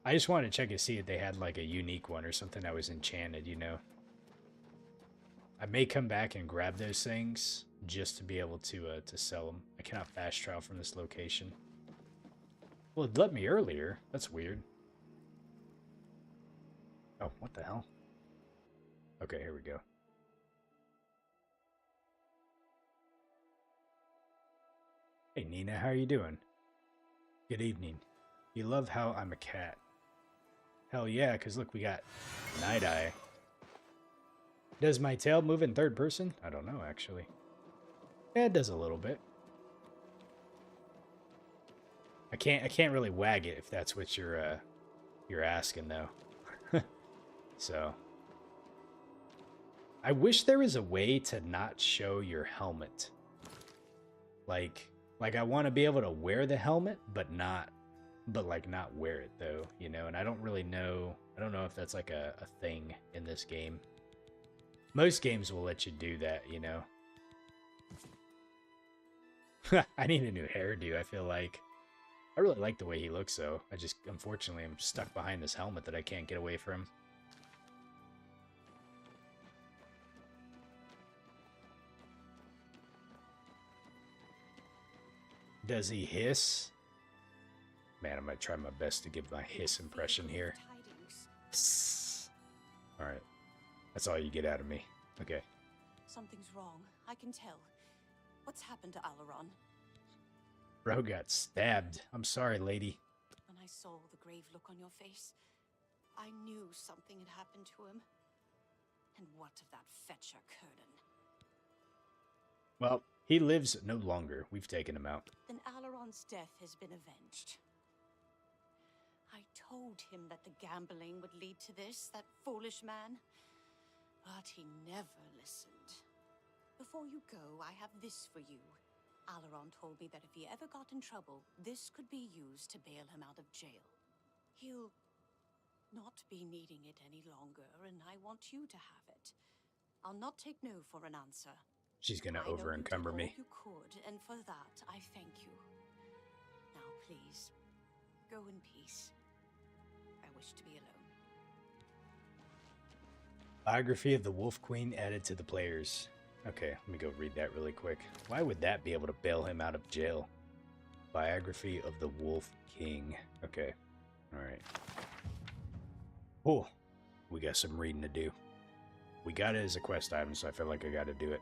I just wanted to check and see if they had like a unique one or something that was enchanted, you know. I may come back and grab those things just to be able to sell them. I cannot fast travel from this location. Well, it let me earlier. That's weird. Oh, what the hell? Okay, here we go. Hey, Nina, how are you doing? Good evening. You love how I'm a cat. Hell yeah, because look, we got Night Eye. Does my tail move in third person? I don't know, actually. Yeah, it does a little bit. I can't really wag it if that's what you're asking though. So I wish there was a way to not show your helmet. Like I want to be able to wear the helmet but not wear it though, you know, and I don't really know. I don't know if that's like a thing in this game. Most games will let you do that, you know. I need a new hairdo, I feel like. I really like the way he looks, though. I just, unfortunately, I'm stuck behind this helmet that I can't get away from. Does he hiss? Man, I'm going to try my best to give my hiss impression here. Alright. That's all you get out of me. Okay. Something's wrong. I can tell. What's happened to Aleron? Bro got stabbed. I'm sorry, lady. When I saw the grave look on your face, I knew something had happened to him. And what of that fetcher, Curdan? Well, he lives no longer. We've taken him out. Then Aleron's death has been avenged. I told him that the gambling would lead to this, that foolish man. But he never listened. Before you go, I have this for you. Aleron told me that if he ever got in trouble, this could be used to bail him out of jail. He'll not be needing it any longer, and I want you to have it. I'll not take no for an answer. She's gonna over encumber me. You could, and for that, I thank you. Now, please, go in peace. I wish to be alone. Biography of the Wolf Queen added to the players. Okay, let me go read that really quick. Why would that be able to bail him out of jail? Biography of the Wolf King. Okay, alright. Oh, we got some reading to do. We got it as a quest item, so I feel like I gotta do it.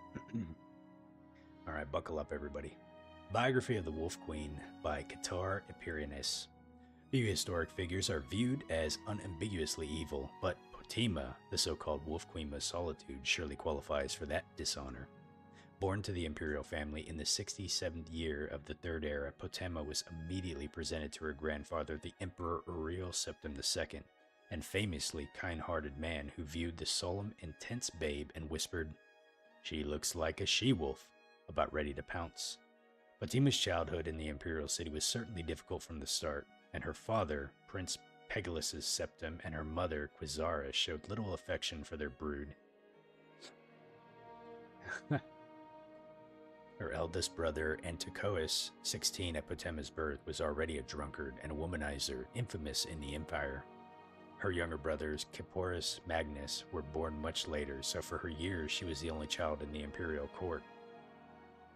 Alright, buckle up, everybody. Biography of the Wolf Queen by Qatar Imperianis. Few historic figures are viewed as unambiguously evil, but Potema, the so-called Wolf Queen of Solitude, surely qualifies for that dishonor. Born to the imperial family in the 67th year of the Third Era, Potema was immediately presented to her grandfather, the Emperor Uriel Septim II, and famously kind-hearted man who viewed the solemn, intense babe and whispered, "She looks like a she-wolf," about ready to pounce. Potema's childhood in the imperial city was certainly difficult from the start, and her father, Prince Pegasus Septim, and her mother, Quizara, showed little affection for their brood. Her eldest brother, Anticous, 16 at Potema's birth, was already a drunkard and a womanizer, infamous in the Empire. Her younger brothers, Kiporus, Magnus, were born much later, so for her years she was the only child in the imperial court.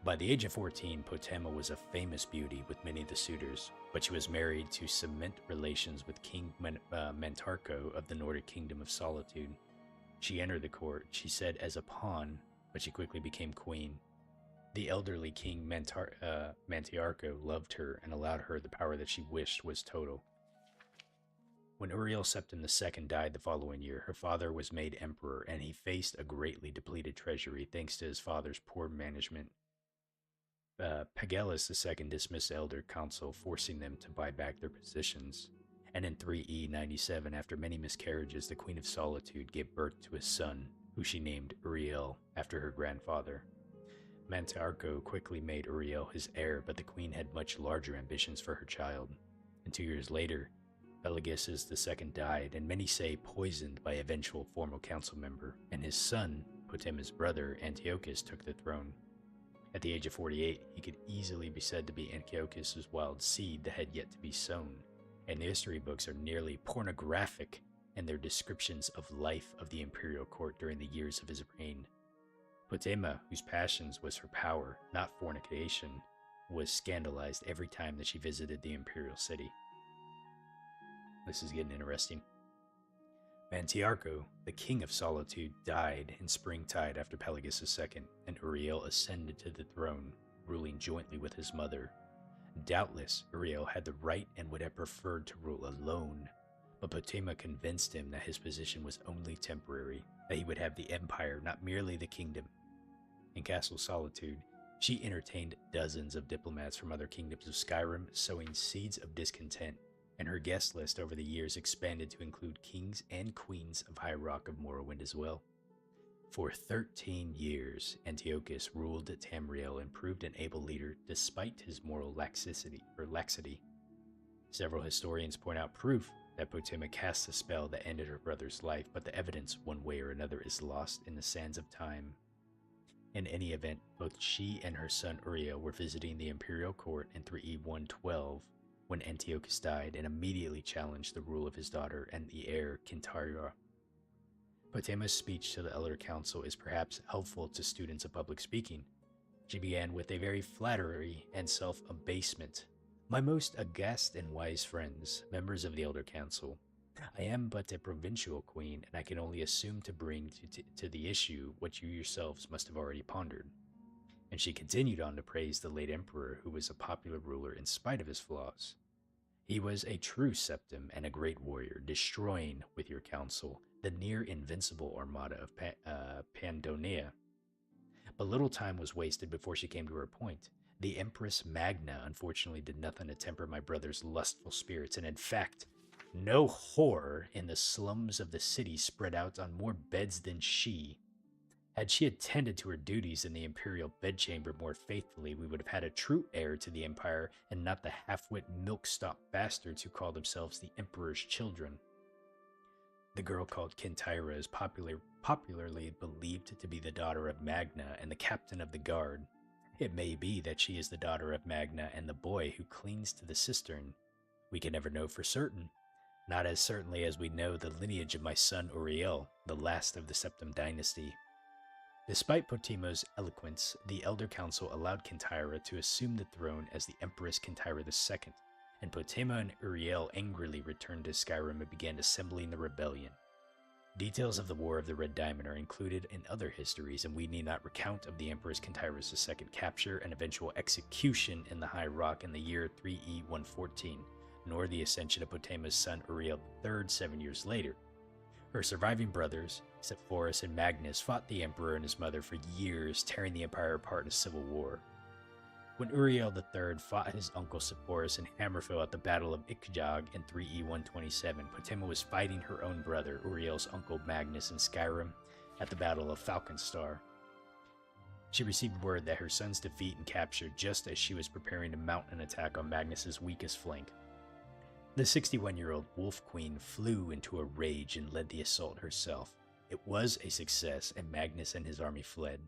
By the age of 14, Potema was a famous beauty with many of the suitors, but she was married to cement relations with King Mentarco of the Nordic Kingdom of Solitude. She entered the court, she said, as a pawn, but she quickly became queen. The elderly King Mantiarco loved her and allowed her the power that she wished was total. When Uriel Septim II died the following year, her father was made emperor, and he faced a greatly depleted treasury thanks to his father's poor management. Pegasus II dismissed the elder council, forcing them to buy back their positions. And in 3E97, after many miscarriages, the Queen of Solitude gave birth to a son, who she named Uriel, after her grandfather. Mantiarco quickly made Uriel his heir, but the queen had much larger ambitions for her child. And 2 years later, Pegasus II died, and many say poisoned by a vengeful former council member, and his son, Potema's brother, Antiochus, took the throne. At the age of 48, he could easily be said to be Antiochus' wild seed that had yet to be sown, and the history books are nearly pornographic in their descriptions of life of the imperial court during the years of his reign. Potema, whose passions was for power, not fornication, was scandalized every time that she visited the imperial city. This is getting interesting. Mantiarco, the king of Solitude, died in springtide after Pegasus II, and Uriel ascended to the throne, ruling jointly with his mother. Doubtless, Uriel had the right and would have preferred to rule alone, but Potema convinced him that his position was only temporary, that he would have the empire, not merely the kingdom. In Castle Solitude, she entertained dozens of diplomats from other kingdoms of Skyrim, sowing seeds of discontent, and her guest list over the years expanded to include kings and queens of High Rock of Morrowind as well. For 13 years, Antiochus ruled Tamriel and proved an able leader despite his moral laxity. Several historians point out proof that Potema cast a spell that ended her brother's life, but the evidence, one way or another, is lost in the sands of time. In any event, both she and her son Uriel were visiting the imperial court in 3E112 when Antiochus died, and immediately challenged the rule of his daughter and the heir Kintaria. Potema's speech to the Elder Council is perhaps helpful to students of public speaking. She began with a very flattery and self-abasement. "My most august and wise friends, members of the Elder Council, I am but a provincial queen, and I can only assume to bring to the issue what you yourselves must have already pondered." And she continued on to praise the late emperor, who was a popular ruler in spite of his flaws. "He was a true septim and a great warrior, destroying, with your counsel, the near-invincible armada of Pandonia." But little time was wasted before she came to her point. "The Empress Magna unfortunately did nothing to temper my brother's lustful spirits, and in fact, no whore in the slums of the city spread out on more beds than she. Had she attended to her duties in the imperial bedchamber more faithfully, we would have had a true heir to the empire and not the half-wit milk-stop bastards who call themselves the emperor's children. The girl called Kintyra is popularly believed to be the daughter of Magna and the captain of the guard. It may be that she is the daughter of Magna and the boy who clings to the cistern. We can never know for certain, not as certainly as we know the lineage of my son Uriel, the last of the Septim dynasty. Despite Potema's eloquence, the Elder Council allowed Kintyra to assume the throne as the Empress Kintyra II, and Potema and Uriel angrily returned to Skyrim and began assembling the rebellion. Details of the War of the Red Diamond are included in other histories, and we need not recount of the Empress Kintyra II's capture and eventual execution in the High Rock in the year 3E114, nor the ascension of Potema's son Uriel III 7 years later. Her surviving brothers, Sepphoris and Magnus, fought the Emperor and his mother for years, tearing the Empire apart in a civil war. When Uriel III fought his uncle Sepphoris in Hammerfell at the Battle of Ikjag in 3E127, Potema was fighting her own brother, Uriel's uncle Magnus, in Skyrim at the Battle of Falkenstar. She received word that her son's defeat and capture just as she was preparing to mount an attack on Magnus's weakest flank. The 61-year-old Wolf Queen flew into a rage and led the assault herself. It was a success, and Magnus and his army fled.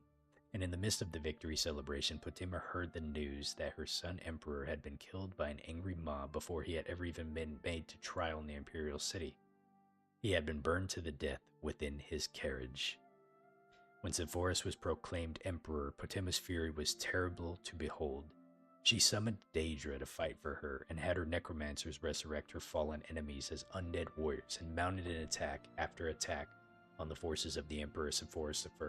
And in the midst of the victory celebration, Potema heard the news that her son Emperor had been killed by an angry mob before he had ever even been made to trial in the imperial city. He had been burned to the death within his carriage. When Sepphoris was proclaimed emperor, Potema's fury was terrible to behold. She summoned Daedra to fight for her and had her necromancers resurrect her fallen enemies as undead warriors and mounted an attack after attack on the forces of the Emperor Sepphoris I.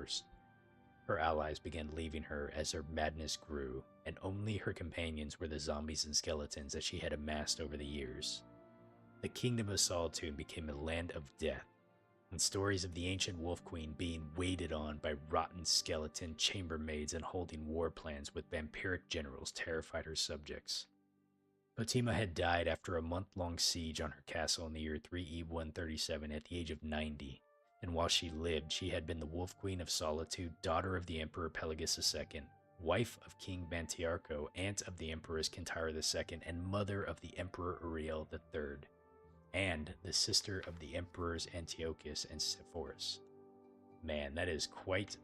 Her allies began leaving her as her madness grew, and only her companions were the zombies and skeletons that she had amassed over the years. The Kingdom of Solitude became a land of death, and stories of the ancient Wolf Queen being waited on by rotten skeleton chambermaids and holding war plans with vampiric generals terrified her subjects. Potema had died after a month-long siege on her castle in the year 3E137 at the age of 90, and while she lived, she had been the Wolf Queen of Solitude, daughter of the Emperor Pelagus II, wife of King Bantiarco, aunt of the Empress Kintyra II, and mother of the Emperor Uriel III, and the sister of the Emperors Antiochus and Sepphoris. Man, that is quite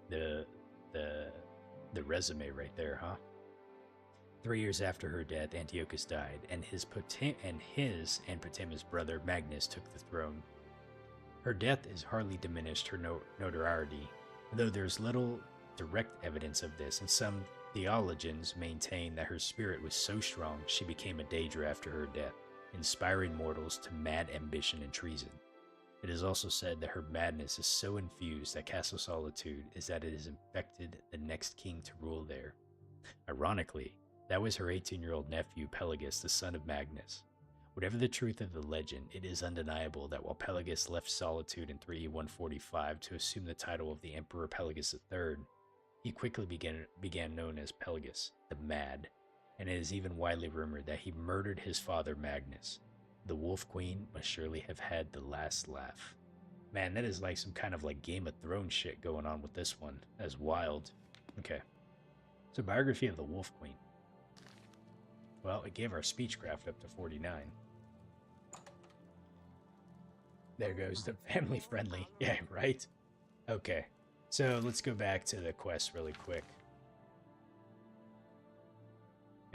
the resume right there, huh? 3 years after her death, Antiochus died, and his and Potema's brother Magnus took the throne. Her death has hardly diminished her notoriety, though there's little direct evidence of this, and some theologians maintain that her spirit was so strong she became a Daedra after her death, inspiring mortals to mad ambition and treason. It is also said that her madness is so infused at Castle Solitude is that it has infected the next king to rule there. Ironically, that was her 18-year-old nephew Pelagus, the son of Magnus. Whatever the truth of the legend, it is undeniable that while Pelagus left Solitude in 3E145 to assume the title of the Emperor Pelagus III, he quickly began known as Pelagus the Mad, and it is even widely rumored that he murdered his father Magnus. The Wolf Queen must surely have had the last laugh. Man, that is like some kind of like Game of Thrones shit going on with this one. That's wild. Okay. So, biography of the Wolf Queen. Well, it gave our speechcraft up to 49. There goes the family friendly. Yeah, right? Okay. So, let's go back to the quest really quick.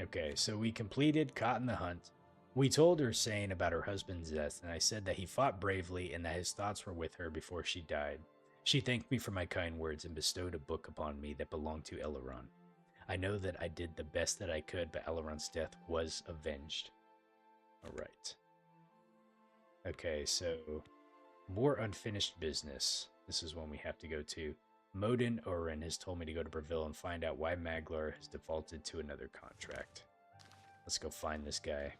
Okay, so we completed Caught in the Hunt. We told her saying about her husband's death, and I said that he fought bravely and that his thoughts were with her before she died. She thanked me for my kind words and bestowed a book upon me that belonged to Aleron. I know that I did the best that I could, but Aleron's death was avenged. Alright. Okay, so more unfinished business. This is one we have to go to. Modryn Oreyn has told me to go to Bravil and find out why Maglir has defaulted to another contract. Let's go find this guy.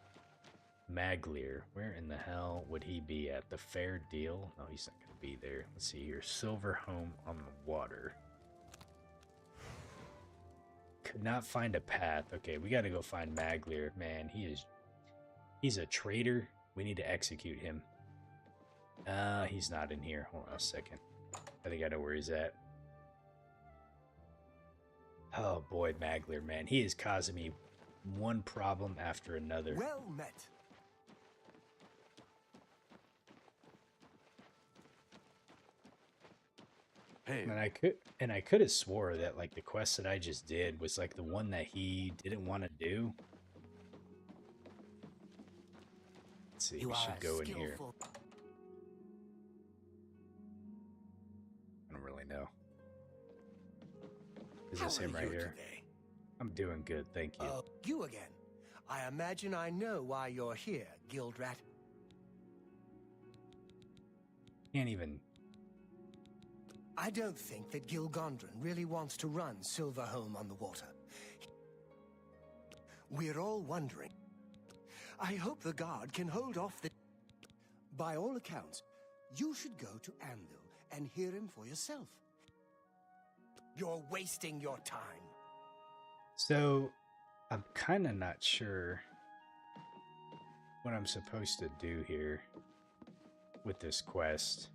Maglir. Where in the hell would he be at? The Fair Deal? No, he's not going to be there. Let's see here. Silver Home on the Water. Could not find a path. Okay, we got to go find Maglir. Man, he's a traitor. We need to execute him. He's not in here. Hold on a second. I think I know where he's at. Oh boy, Maglir, man. He is causing me one problem after another. Well met. Hey. And I could have swore that like the quest that I just did was like the one that he didn't want to do. Let's see, we should go in here. I don't really know. Is this him right here? Today? I'm doing good, thank you. You again. I imagine I know why you're here, Guild Rat. Can't even... I don't think that Gil Gondren really wants to run Silverholm on the water. We're all wondering. I hope the guard can hold off the... By all accounts, you should go to Anvil and hear him for yourself. You're wasting your time. So, I'm kind of not sure what I'm supposed to do here with this quest.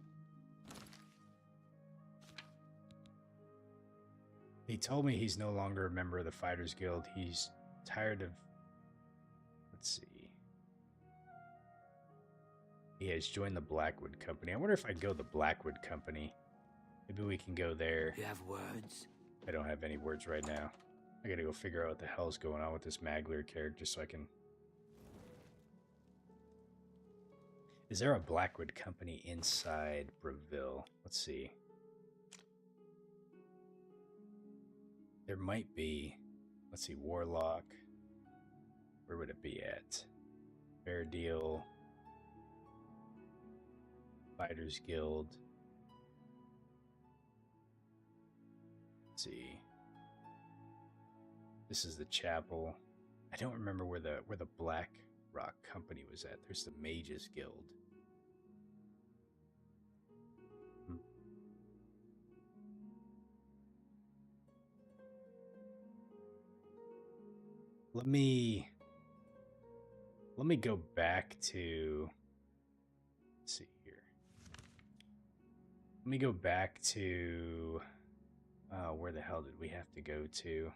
He told me he's no longer a member of the Fighters Guild. He's tired of... Let's see. He has joined the Blackwood Company. I wonder if I go the Blackwood Company. Maybe we can go there. You have words? I don't have any words right now. I gotta go figure out what the hell's going on with this Maglir character so I can... Is there a Blackwood Company inside Bravil? Let's see. There might be. Let's see, Warlock. Where would it be at? Cyrodiil. Fighters Guild. Let's see. This is the chapel. I don't remember where the Black Rock Company was at. There's the Mages Guild. Let me go back to, let's see here. Let me go back to, where the hell did we have to go to?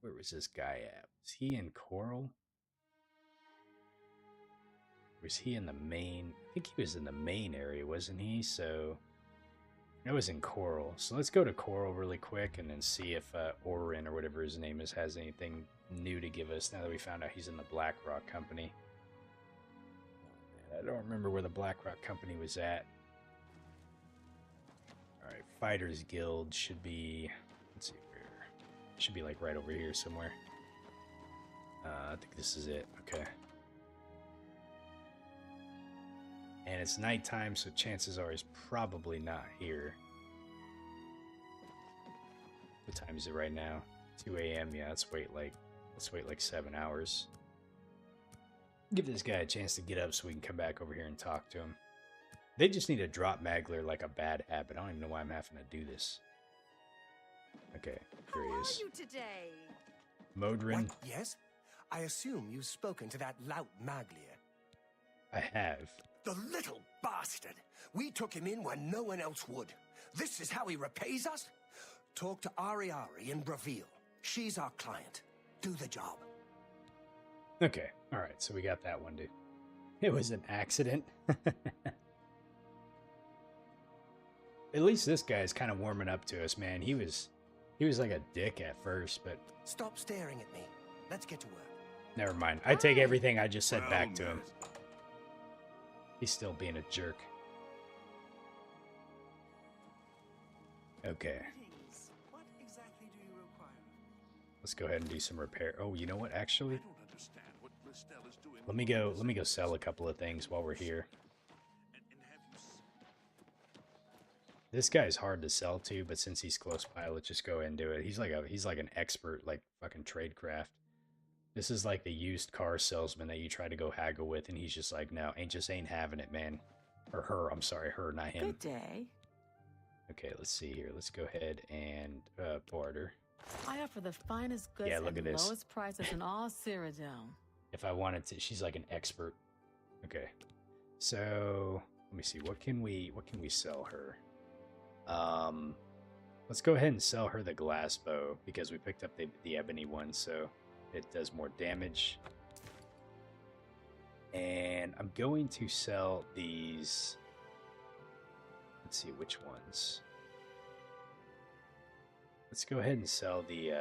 Where was this guy at? Was he in Coral? Was he in the main? I think he was in the main area, wasn't he? So... I was in Coral, so let's go to Coral really quick and then see if Oreyn, or whatever his name is, has anything new to give us now that we found out he's in the Black Rock Company. I don't remember where the Black Rock Company was at. Alright, Fighters Guild should be... Let's see where... Should be like right over here somewhere. I think this is it. Okay. And it's nighttime, so chances are he's probably not here. What time is it right now? 2 a.m. Yeah, let's wait like 7 hours. Give this guy a chance to get up so we can come back over here and talk to him. They just need to drop Maglir like a bad habit. I don't even know why I'm having to do this. Okay, here he is. How are you today? Modryn. What? Yes? I assume you've spoken to that lout Maglir. I have. The little bastard! We took him in when no one else would. This is how he repays us? Talk to Ari in Bravil. She's our client. Do the job. Okay, alright, so we got that one, dude. It was an accident. At least this guy's kind of warming up to us, man. He was like a dick at first, but... Stop staring at me. Let's get to work. Never mind. I take everything I just said back to him. He's still being a jerk. Okay. What exactly do you require? Let's go ahead and do some repair. Oh, you know what? Actually, I don't understand what Bristol is doing. let me go sell a couple of things while we're here. This guy's hard to sell to, but since he's close by, let's just go ahead and do it. He's like an expert, like fucking tradecraft. This is like the used car salesman that you try to go haggle with, and he's just like, no, ain't having it, man. Or her, I'm sorry, her, not him. Good day. Okay, let's see here. Let's go ahead and barter. I offer the finest goods Yeah, look at at this. lowest prices in all Cyrodiil. If I wanted to, she's like an expert. Okay. So let me see. What can we sell her? Let's go ahead and sell her the glass bow because we picked up the ebony one, so it does more damage. And I'm going to sell these. Let's see which ones. Let's go ahead and sell the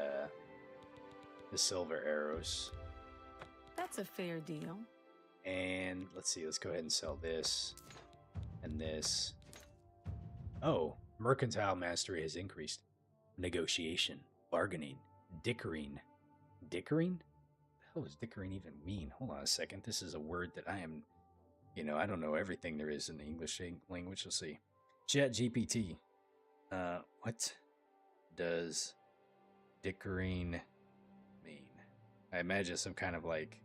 silver arrows. That's a fair deal. And let's see, let's go ahead and sell this and this. Oh, mercantile mastery has increased. Negotiation, bargaining, dickering. Dickering? What the hell does dickering even mean? Hold on a second. This is a word that I am, I don't know everything there is in the English language. Let's see. Chat GPT. What does dickering mean? I imagine some kind of like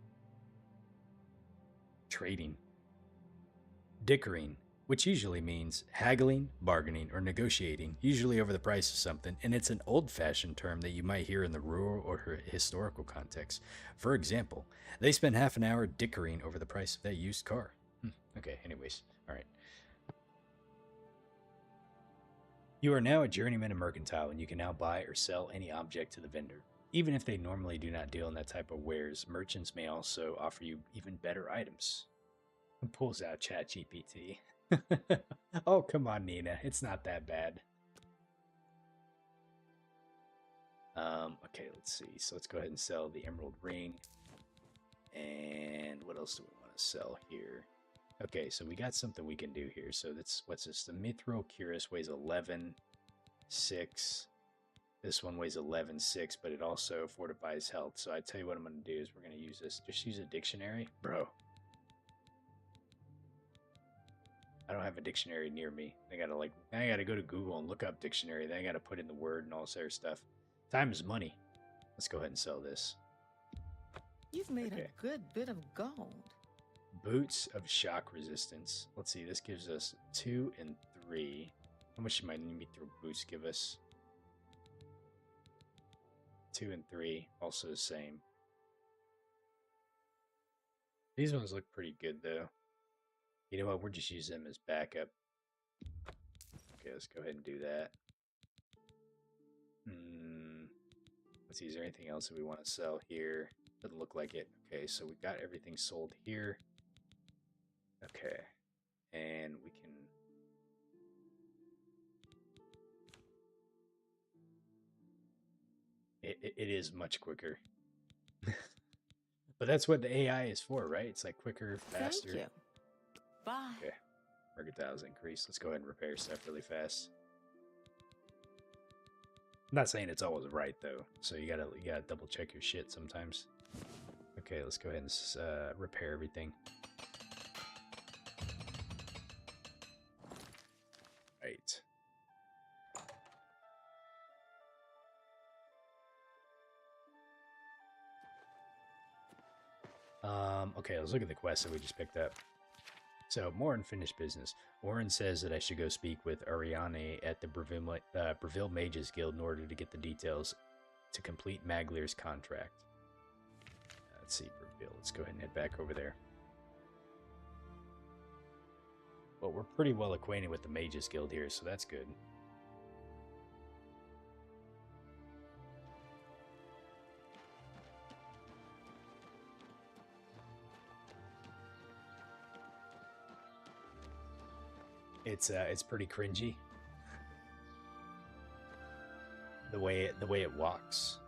trading. Dickering, which usually means haggling, bargaining, or negotiating, usually over the price of something, and it's an old-fashioned term that you might hear in the rural or historical context. For example, they spent half an hour dickering over the price of that used car. Okay, anyways, all right. You are now a journeyman in mercantile, and you can now buy or sell any object to the vendor. Even if they normally do not deal in that type of wares, merchants may also offer you even better items. And pulls out ChatGPT. Oh, come on, Nina. It's not that bad. Okay, let's see. So let's go ahead and sell the emerald ring. And what else do we want to sell here? Okay, so we got something we can do here. So that's, what's this? The mithril cuirass weighs 11.6. This one weighs 11.6, but it also fortifies health. So I tell you what I'm going to do is we're going to use this. Just use a dictionary. Bro. I don't have a dictionary near me. I gotta go to Google and look up dictionary. Then I gotta put in the word and all this other stuff. Time is money. Let's go ahead and sell this. You've made a good bit of gold. Boots of shock resistance. Let's see, this gives us 2 and 3. How much might mithril boots give us? 2 and 3, also the same. These ones look pretty good though. You know what? We'll just use them as backup. Okay, let's go ahead and do that. Let's see, is there anything else that we want to sell here? Doesn't look like it. Okay, so we've got everything sold here. Okay, and we can... It is much quicker. But that's what the AI is for, right? It's like quicker, faster. Thank you. Bye. Okay, mercantile's increased. Let's go ahead and repair stuff really fast. I'm not saying it's always right though, so you gotta double check your shit sometimes. Okay, let's go ahead and repair everything. Right. Okay, let's look at the quest that we just picked up. So, more unfinished business. Oreyn says that I should go speak with Ariane at the Bravil Mages Guild in order to get the details to complete Maglir's contract. Let's see, Bravil. Let's go ahead and head back over there. Well, we're pretty well acquainted with the Mages Guild here, so that's good. It's pretty cringy. The way it walks.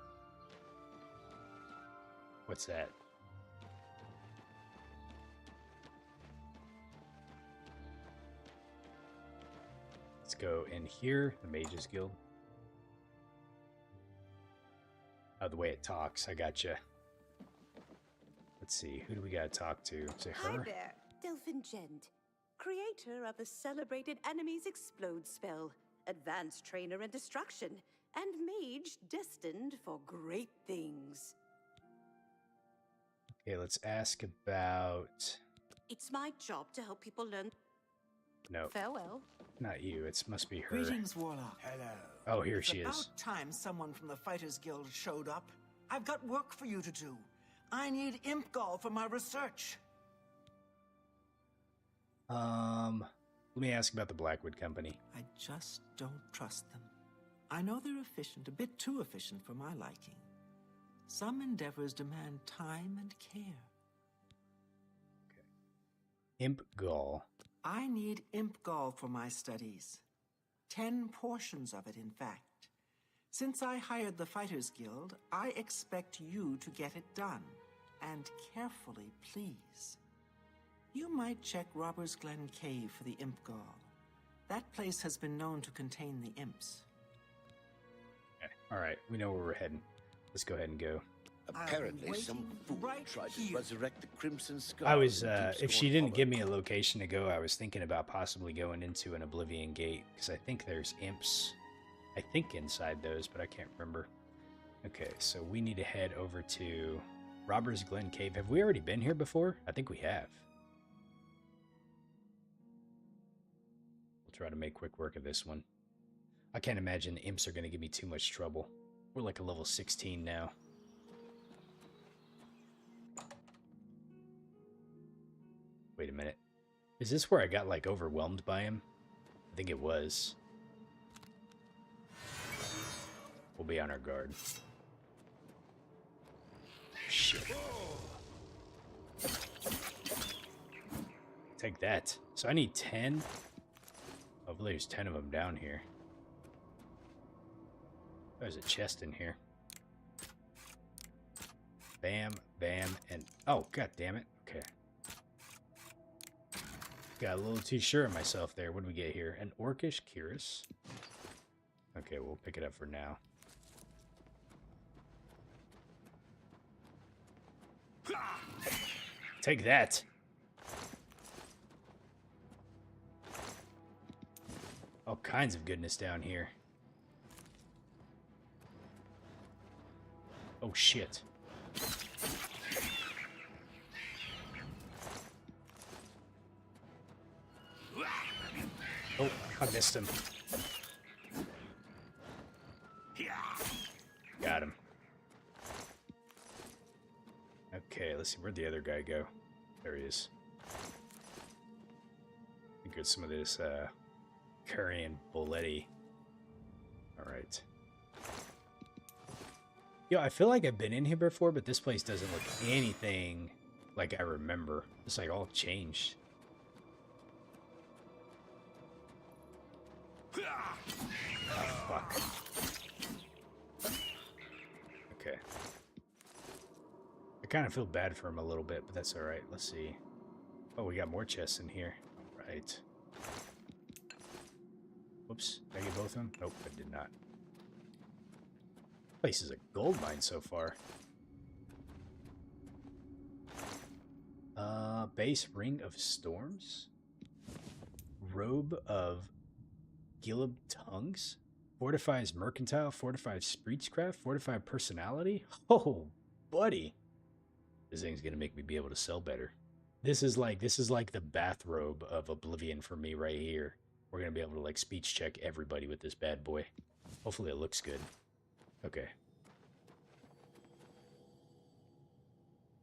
What's that? Let's go in here, the Mages Guild. Oh, the way it talks. I gotcha. Let's see. Who do we gotta talk to? Is it her? Hi there, Delphin Gent, creator of the celebrated Enemies Explode spell, advanced trainer in destruction, and mage destined for great things. Okay, let's ask about... It's my job to help people learn... No, Farewell. not you. It must be her. Greetings, Warlock. Hello. Oh, here It's she is. about time someone from the Fighters Guild showed up. I've got work for you to do. I need imp gall for my research. Let me ask about the Blackwood Company. I just don't trust them. I know they're efficient, a bit too efficient for my liking. Some endeavors demand time and care. Imp gall. I need imp gall for my studies. 10 portions of it, in fact. Since I hired the Fighters Guild, I expect you to get it done. And carefully, please. You might check Robbers Glen Cave for the imp gall. That place has been known to contain the imps. Okay. All right, we know where we're heading. Let's go ahead and go. Apparently, some fool right tried to here. resurrect the Crimson Scar. I was, and keeps if she going didn't hollow. give me a location to go, I was thinking about possibly going into an Oblivion Gate, because I think there's imps, I think, inside those, but I can't remember. Okay, so we need to head over to Robbers Glen Cave. Have we already been here before? I think we have. We'll try to make quick work of this one. I can't imagine the imps are going to give me too much trouble. We're like a level 16 now. Wait a minute. Is this where I got, like, overwhelmed by him? I think it was. We'll be on our guard. Shit. Take that. So I need 10. Hopefully there's 10 of them down here. There's a chest in here. Bam, bam, and... Oh, god damn it. Okay. Got a little too sure of myself there. What do we get here? An Orcish Cuirass. Okay, we'll pick it up for now. Take that. All kinds of goodness down here. Oh shit. Oh, I missed him. Got him. Okay, let's see, where'd the other guy go? There he is. I think it's some of this curry and bulletti. Alright. Yo, I feel like I've been in here before, but this place doesn't look anything like I remember. It's like all changed. Oh, fuck. Okay. I kind of feel bad for him a little bit, but that's alright. Let's see. Oh, we got more chests in here. Alright. Whoops. Did I get both of them? Nope, I did not. Place is a gold mine so far. Base Ring of Storms? Robe of Gilib Tongues? Fortifies Mercantile, Fortifies Spreetscraft, Fortified Personality? Oh, buddy. This thing's gonna make me be able to sell better. This is like the bathrobe of Oblivion for me right here. We're gonna be able to like speech check everybody with this bad boy. Hopefully it looks good. Okay.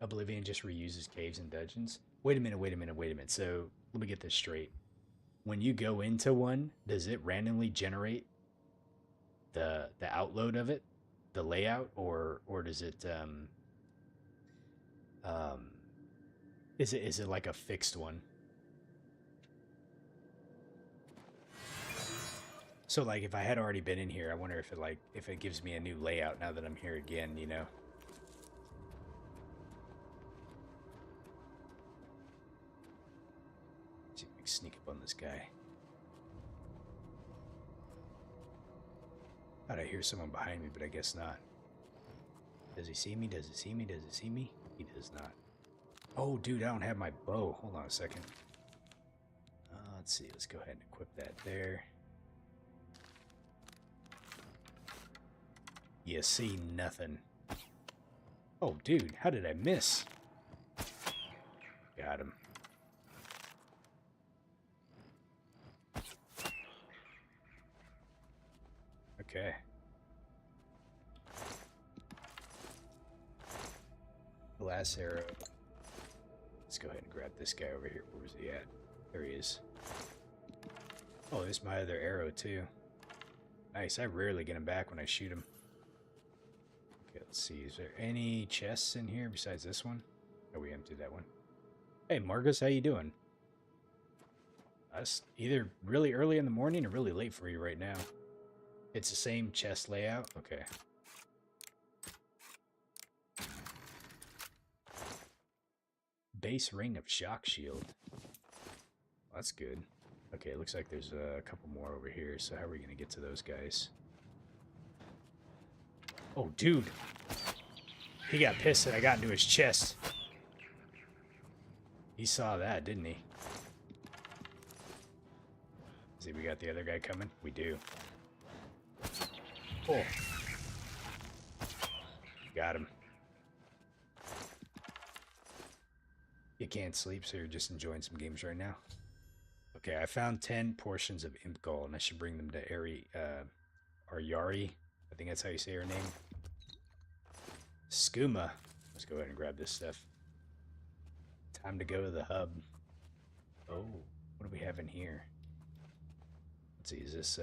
Oblivion just reuses caves and dungeons. Wait a minute. So let me get this straight. When you go into one, does it randomly generate the outload of it, the layout, or does it is it like a fixed one? So like if I had already been in here, I wonder if it gives me a new layout now that I'm here again, you know. See if we can sneak up on this guy. Thought I hear someone behind me, but I guess not. Does he see me? Does he see me? Does he see me? He does not. Oh, dude, I don't have my bow. Hold on a second. Let's see. Let's go ahead and equip that there. You see nothing. Oh, dude, how did I miss? Got him. Okay. Glass arrow. Let's go ahead and grab this guy over here. Where was he at? There he is. Oh, there's my other arrow too. Nice. I rarely get him back when I shoot him. Okay, let's see. Is there any chests in here besides this one? Oh, we emptied that one. Hey, Marcus, how you doing? It's either really early in the morning or really late for you right now. It's the same chest layout? Okay. Base ring of shock shield. Well, that's good. Okay, it looks like there's a couple more over here, so how are we going to get to those guys? Oh, dude! He got pissed that I got into his chest. He saw that, didn't he? See, we got the other guy coming? We do. Oh. Got him. You can't sleep, so you're just enjoying some games right now. Okay, I found 10 portions of Imp Gall, and I should bring them to Aryari. I think that's how you say her name. Skooma. Let's go ahead and grab this stuff. Time to go to the hub. Oh, what do we have in here? Let's see, is this,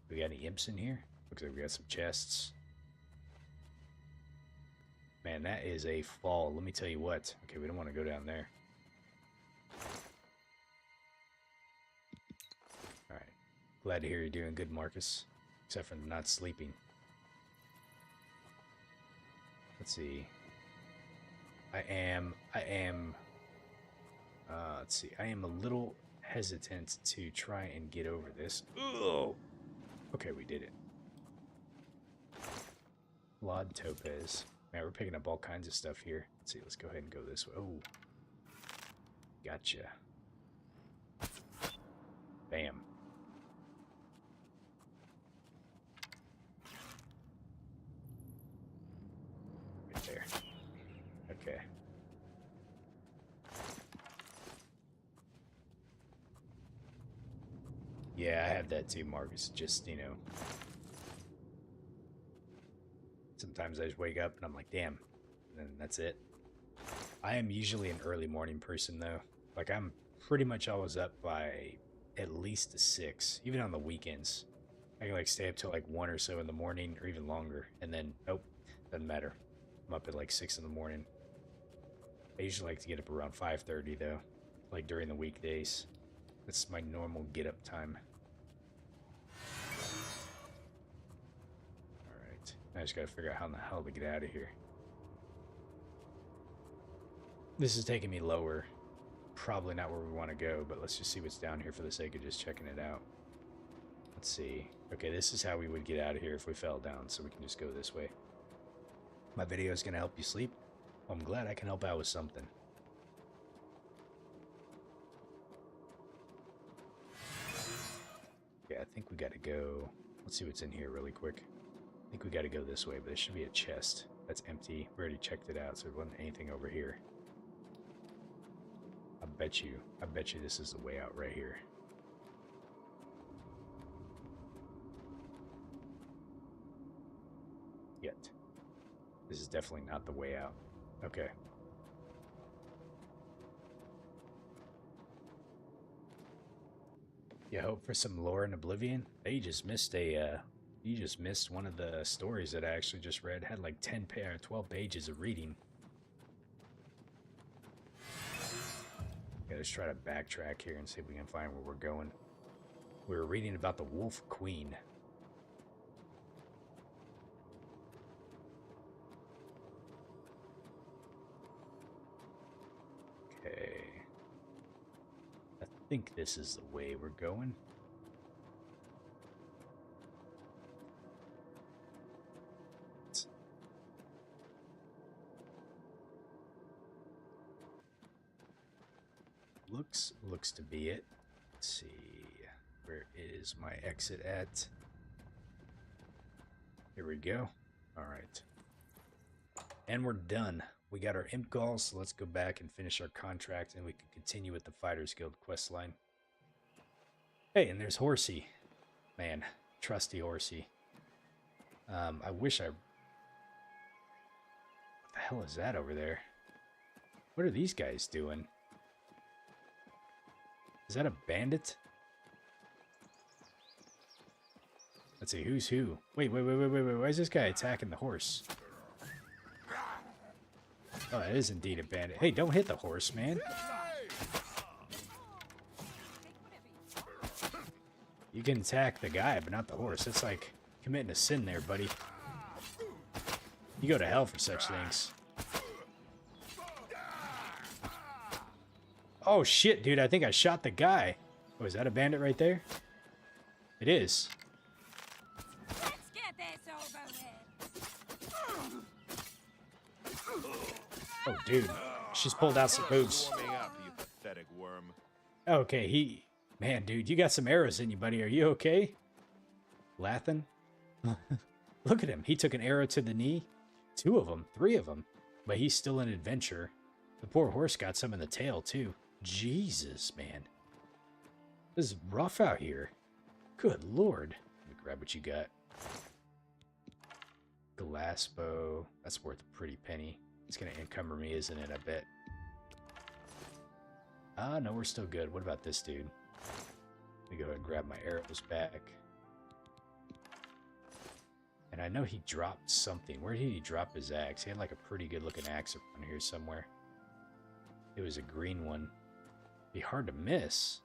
we got any imps in here? Looks like we got some chests. Man, that is a fall. Let me tell you what. Okay, we don't want to go down there. Alright. Glad to hear you're doing good, Marcus. Except for not sleeping. Let's see. Let's see. I am a little hesitant to try and get over this. Ugh! Okay, we did it. Lod Topaz. Man, we're picking up all kinds of stuff here. Let's see, let's go ahead and go this way. Oh. Gotcha. Bam. Right there. Okay. Yeah, I have that too, Marcus. Just, you know. Sometimes I just wake up and I'm like, damn. And then that's it. I am usually an early morning person, though. Like, I'm pretty much always up by at least 6, even on the weekends. I can, like, stay up till, like, 1 or so in the morning, or even longer. And then, nope, doesn't matter. I'm up at, like, 6 in the morning. I usually like to get up around 5:30, though. Like, during the weekdays. That's my normal get-up time. Alright. I just gotta figure out how in the hell to get out of here. This is taking me lower. Probably not where we want to go, but let's just see what's down here for the sake of just checking it out. Let's see. Okay, this is how we would get out of here if we fell down, so we can just go this way. My video is going to help you sleep. Well, I'm glad I can help out with something. Yeah, I think we got to go. Let's see what's in here really quick. I think we got to go this way, but there should be a chest. That's empty. We already checked it out, so there wasn't anything over here. I bet you this is the way out right here. Yet. This is definitely not the way out. Okay. You hope for some lore in Oblivion? Hey, you just missed one of the stories that I actually just read. It had like 12 pages of reading. Let's try to backtrack here and see if we can find where we're going. We were reading about the Wolf Queen. Okay. I think this is the way we're going. Looks to be it. Let's see. Where is my exit at? Here we go. Alright. And we're done. We got our Imp Gall, so let's go back and finish our contract, and we can continue with the Fighters Guild questline. Hey, and there's Horsey. man, trusty horsey. I wish I... What the hell is that over there? What are these guys doing? Is that a bandit? Let's see, who's who? Wait. Why is this guy attacking the horse? Oh, it is indeed a bandit. Hey, don't hit the horse, man. You can attack the guy, but not the horse. It's like committing a sin there, buddy. You go to hell for such things. Oh, shit, dude. I think I shot the guy. Oh, is that a bandit right there? It is. Let's get this over with. Oh, dude. She's pulled out some moves. Warming up, you pathetic worm. Okay, Man, dude, you got some arrows in you, buddy. Are you okay? Lathan? Look at him. He took an arrow to the knee. 2 of them. 3 of them. But he's still an adventurer. The poor horse got some in the tail, too. Jesus, man. This is rough out here. Good lord. Let me grab what you got. Glass bow. That's worth a pretty penny. It's going to encumber me, isn't it? I bet. Ah, no, we're still good. What about this dude? Let me go ahead and grab my arrows back. And I know he dropped something. Where did he drop his axe? He had like a pretty good looking axe around here somewhere. It was a green one. Be hard to miss.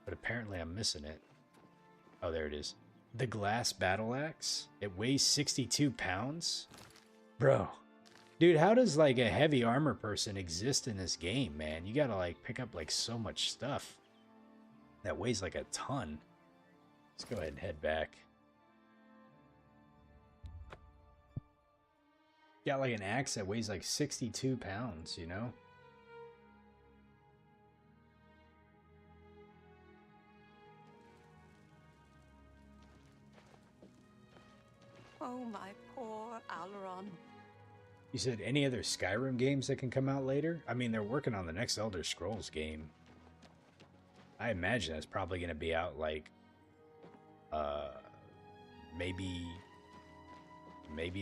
But apparently I'm missing it. Oh, there it is. The glass battle axe. It weighs 62 pounds? Bro. Dude, how does like a heavy armor person exist in this game, man? You gotta like pick up like so much stuff. That weighs like a ton. Let's go ahead and head back. Got like an axe that weighs like 62 pounds, you know? Oh, my poor Aleron. You said any other Skyrim games that can come out later? I mean, they're working on the next Elder Scrolls game. I imagine that's probably going to be out like, maybe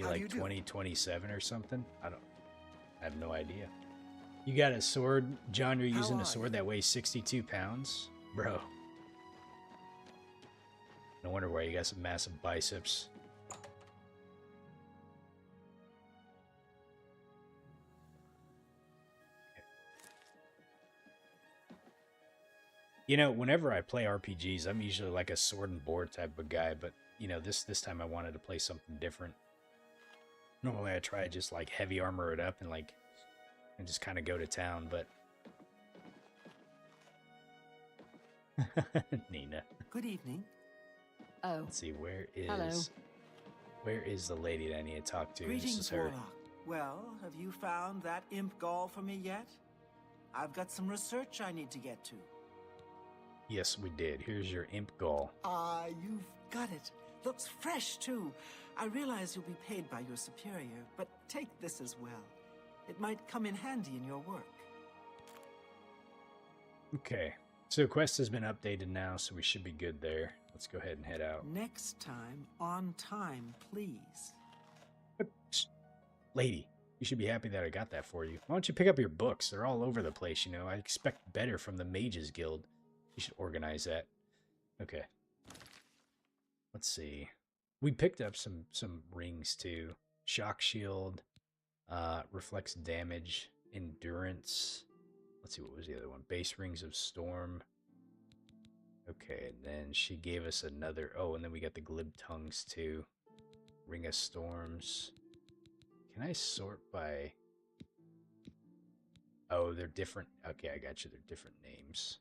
like 2027 or something. I have no idea. You got a sword, John, you're using a sword that weighs 62 pounds? Bro. No wonder why you got some massive biceps. You know, whenever I play RPGs, I'm usually like a sword and board type of guy, but you know, this time I wanted to play something different. Normally I try to just like heavy armor it up and just kind of go to town, but Nina. Good evening. Oh. Let's see, where Hello. is the lady that I need to talk to? Greetings, This is her. Warlock. Well, have you found that imp gall for me yet? I've got some research I need to get to. Yes, we did. Here's your imp gall. Ah, you've got it. Looks fresh, too. I realize you'll be paid by your superior, but take this as well. It might come in handy in your work. Okay. So quest has been updated now, so we should be good there. Let's go ahead and head out. Next time, on time, please. Lady, you should be happy that I got that for you. Why don't you pick up your books? They're all over the place, you know. I expect better from the Mages Guild. You should organize that. Okay. Let's see. We picked up some rings too. Shock shield, reflects damage, endurance. Let's see, what was the other one? Base rings of storm. Okay, and then she gave us another. Oh, and then we got the glib tongues too. Ring of storms. Can I sort by? Oh, they're different. Okay, I got you. They're different names.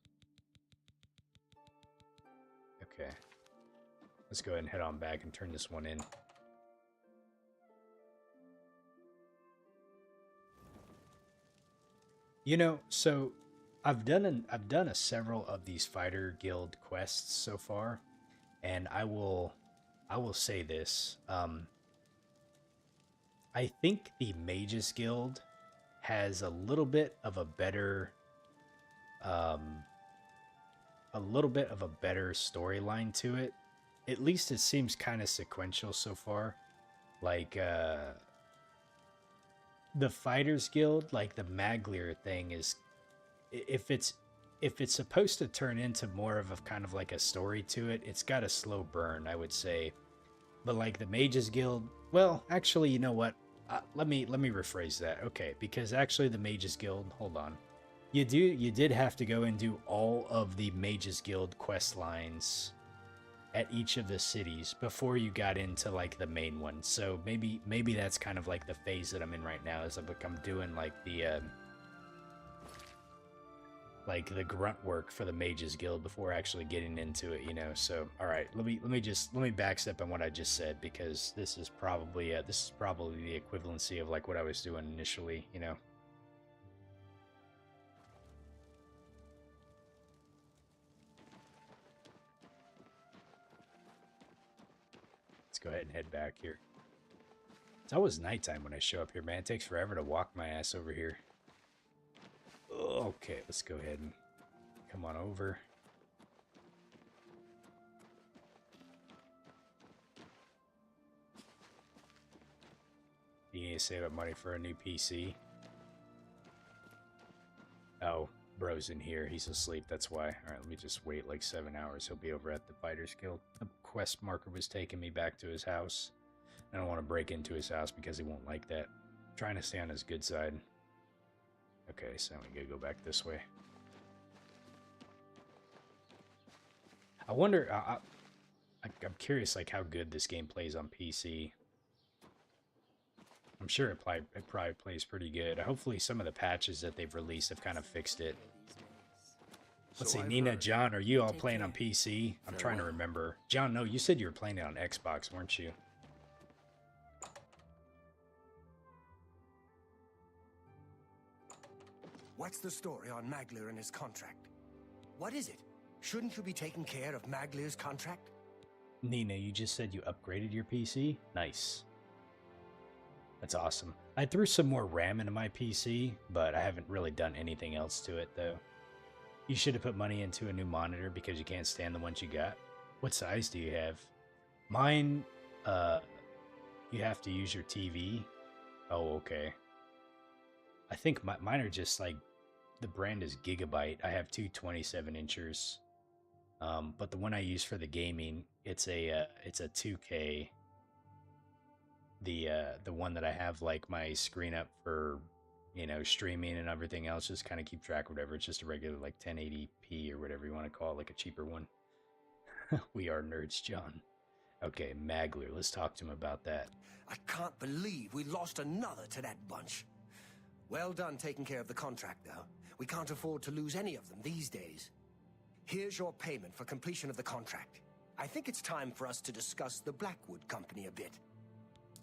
Okay. Let's go ahead and head on back and turn this one in. You know, so I've done several of these fighter guild quests so far, and I will say this. I think the Mages Guild has a little bit of a better a little bit of a better storyline to it. At least it seems kind of sequential so far. Like, the Fighters Guild, like the Maglir thing is, if it's supposed to turn into more of a kind of like a story to it, it's got a slow burn, I would say. But like the Mages Guild, well, actually, you know what? Let me rephrase that. Okay, because actually the Mages Guild, hold on. You did have to go and do all of the Mages Guild quest lines at each of the cities before you got into like the main one. So maybe that's kind of like the phase that I'm in right now, is I'm doing like the grunt work for the Mages Guild before actually getting into it, you know. So all right, let me backstep on what I just said, because this is probably the equivalency of like what I was doing initially, you know. Let's go ahead and head back here. It's always nighttime when I show up here, man. It takes forever to walk my ass over here. Okay, let's go ahead and come on over. You need to save up money for a new PC. Oh, bro's in here. He's asleep, that's why. Alright, let me just wait like 7 hours. He'll be over at the Fighters Guild. The quest marker was taking me back to his house. I don't want to break into his house because he won't like that. I'm trying to stay on his good side. Okay, so we gotta go back this way. I wonder, I'm curious like how good this game plays on PC. I'm sure it probably plays pretty good. Hopefully some of the patches that they've released have kind of fixed it. Let's see, Nina, John, are you all playing on PC? I'm trying to remember. John, no, you said you were playing it on Xbox, weren't you? What's the story on Maglir and his contract? What is it? Shouldn't you be taking care of Maglir's contract? Nina, you just said you upgraded your PC? Nice. That's awesome. I threw some more RAM into my PC, but I haven't really done anything else to it, though. You should have put money into a new monitor because you can't stand the ones you got. What size do you have? Mine, you have to use your TV. Oh, okay. I think mine are just like, the brand is Gigabyte. I have two 27-inchers. But the one I use for the gaming, it's a 2K. The one that I have like my screen up for, you know, streaming and everything else, just kind of keep track of whatever. It's just a regular like 1080p or whatever you want to call it, like a cheaper one. We are nerds, John. Okay, Maglir, let's talk to him about that. I can't believe we lost another to that bunch. Well done taking care of the contract, though. We can't afford to lose any of them these days. Here's your payment for completion of the contract. I think it's time for us to discuss the Blackwood Company a bit.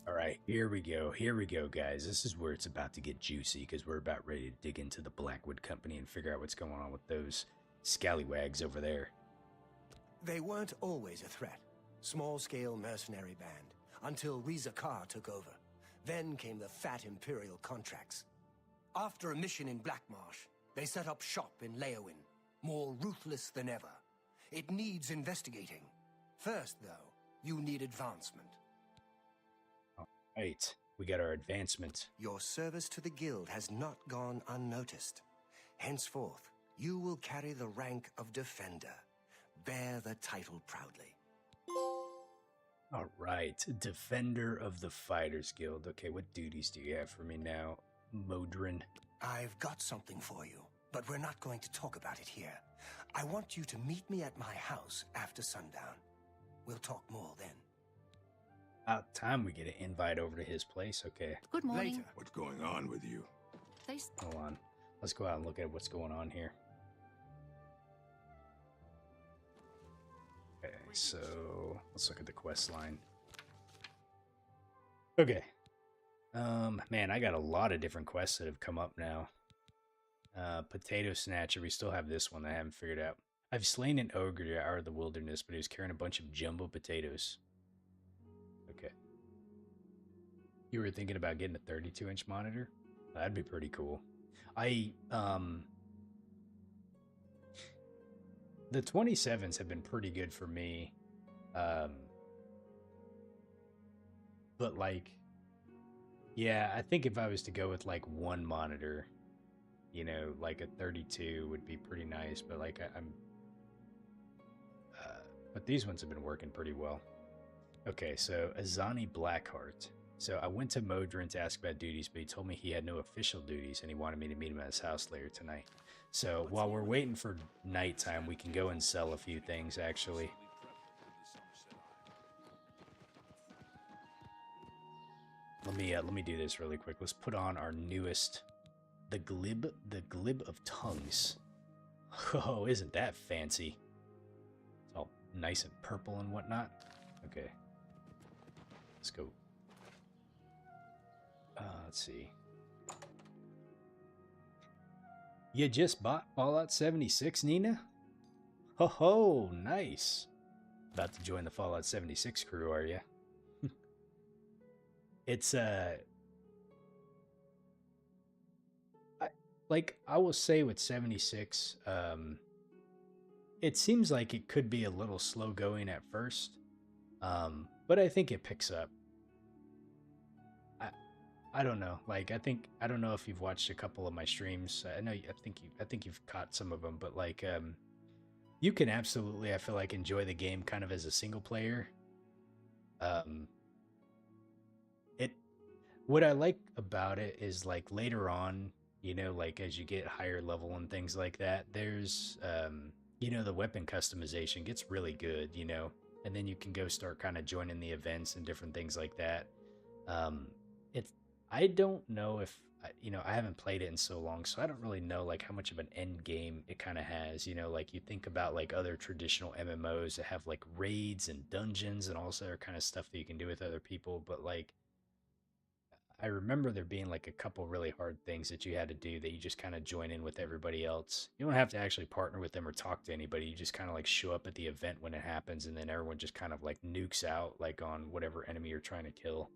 All right, here we go. Here we go, guys. This is where it's about to get juicy, because we're about ready to dig into the Blackwood Company and figure out what's going on with those scallywags over there. They weren't always a threat. Small-scale mercenary band, until Riza Kar took over. Then came the fat Imperial contracts. After a mission in Blackmarsh, they set up shop in Leowin, more ruthless than ever. It needs investigating. First, though, you need advancement. All right, we got our advancement. Your service to the guild has not gone unnoticed. Henceforth, you will carry the rank of Defender. Bear the title proudly. All right, Defender of the Fighters Guild. Okay, what duties do you have for me now, Modryn? I've got something for you, but we're not going to talk about it here. I want you to meet me at my house after sundown. We'll talk more then. About time we get an invite over to his place. Okay. Good morning. Later. What's going on with you? Hold on. Let's go out and look at what's going on here. Okay, so let's look at the quest line. Okay. Man, I got a lot of different quests that have come up now. Potato Snatcher, we still have this one that I haven't figured out. I've slain an ogre out of the wilderness, but he was carrying a bunch of jumbo potatoes. Okay. You were thinking about getting a 32-inch monitor? That'd be pretty cool. The the 27s have been pretty good for me. But like, yeah, I think if I was to go with like one monitor, you know, like a 32 would be pretty nice. But like but these ones have been working pretty well. Okay, so Azani Blackheart. So I went to Modryn to ask about duties, but he told me he had no official duties and he wanted me to meet him at his house later tonight. So while we're waiting for nighttime, we can go and sell a few things, actually. Let me do this really quick. Let's put on our newest, the glib of tongues. Oh, isn't that fancy? It's all nice and purple and whatnot. Okay, let's go. Let's see. You just bought Fallout 76, Nina? Ho ho, nice. About to join the Fallout 76 crew, are you? It's I will say with 76, it seems like it could be a little slow going at first, but I think it picks up. I don't know. Like I don't know if you've watched a couple of my streams. I think you've caught some of them, but like you can absolutely, I feel like, enjoy the game kind of as a single player. What I like about it is like later on, you know, like as you get higher level and things like that, there's you know, the weapon customization gets really good, you know, and then you can go start kind of joining the events and different things like that. I don't know if, you know, I haven't played it in so long, so I don't really know like how much of an end game it kind of has, you know, like you think about like other traditional MMOs that have like raids and dungeons and all this other kind of stuff that you can do with other people, but like I remember there being like a couple really hard things that you had to do that you just kind of join in with everybody else. You don't have to actually partner with them or talk to anybody. You just kind of like show up at the event when it happens, and then everyone just kind of like nukes out like on whatever enemy you're trying to kill.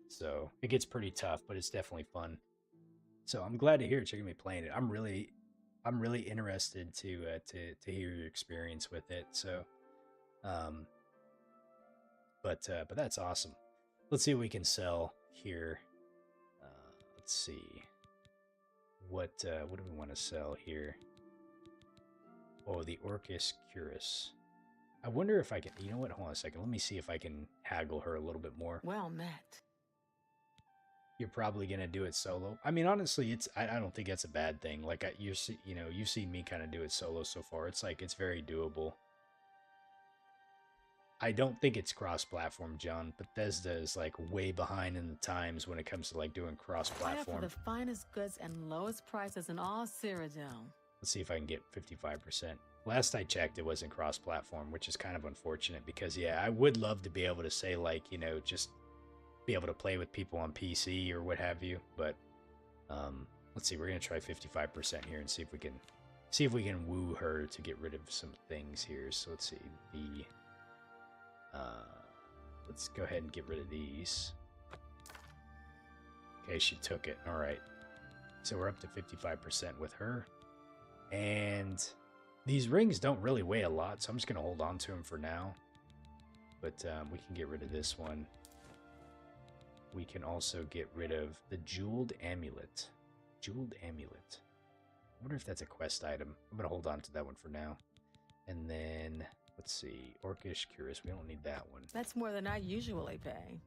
So it gets pretty tough, but it's definitely fun. So I'm glad to hear that you're gonna be playing it. I'm really interested to hear your experience with it. So, but that's awesome. Let's see what we can sell here. Let's see. What do we want to sell here? Oh, the Orcus Curus. I wonder if I can. You know what? Hold on a second. Let me see if I can haggle her a little bit more. Well met. You're probably gonna do it solo. I mean, honestly, I don't think that's a bad thing. Like you've seen me kind of do it solo so far. It's like it's very doable. I don't think it's cross-platform, John. Bethesda is like way behind in the times when it comes to like doing cross-platform. I offer the finest goods and lowest prices in all Cyrodiil. Let's see if I can get 55%. Last I checked, it wasn't cross-platform, which is kind of unfortunate because yeah, I would love to be able to say like, you know, just be able to play with people on PC or what have you. But let's see, we're gonna try 55% here and see if we can woo her to get rid of some things here. So let's see, let's go ahead and get rid of these. Okay, she took it. All right, so we're up to 55% with her, and these rings don't really weigh a lot, so I'm just gonna hold on to them for now. But we can get rid of this one. We can also get rid of the jeweled amulet. Jeweled amulet. I wonder if that's a quest item. I'm gonna hold on to that one for now. And then let's see, Orcish Curious. We don't need that one. That's more than I usually pay.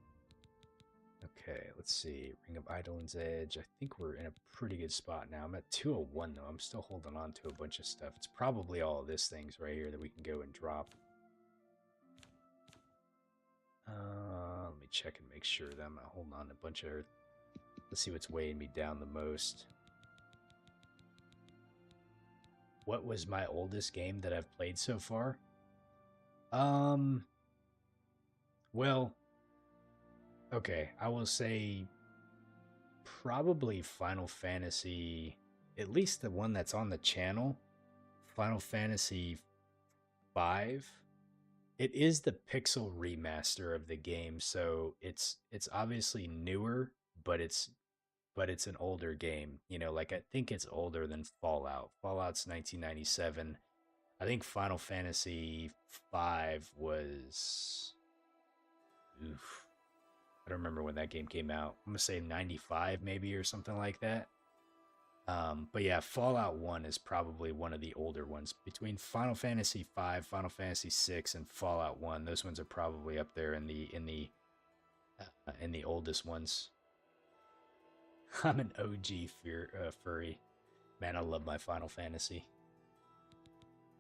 Okay, let's see. Ring of Eidolon's Edge. I think we're in a pretty good spot now. I'm at 201 though. I'm still holding on to a bunch of stuff. It's probably all of this things right here that we can go and drop. Let me check and make sure that I'm not holding on to a bunch of earth. Let's see what's weighing me down the most. What was my oldest game that I've played so far? Well, okay, I will say probably Final Fantasy, at least the one that's on the channel, Final Fantasy 5. It is the pixel remaster of the game, so it's obviously newer, but it's an older game. You know, like I think it's older than Fallout. Fallout's 1997. I think Final Fantasy V was... Oof. I don't remember when that game came out. I'm going to say 95 maybe or something like that. But yeah, Fallout 1 is probably one of the older ones. Between Final Fantasy V, Final Fantasy VI, and Fallout 1, those ones are probably up there in the oldest ones. I'm an OG furry. Man, I love my Final Fantasy.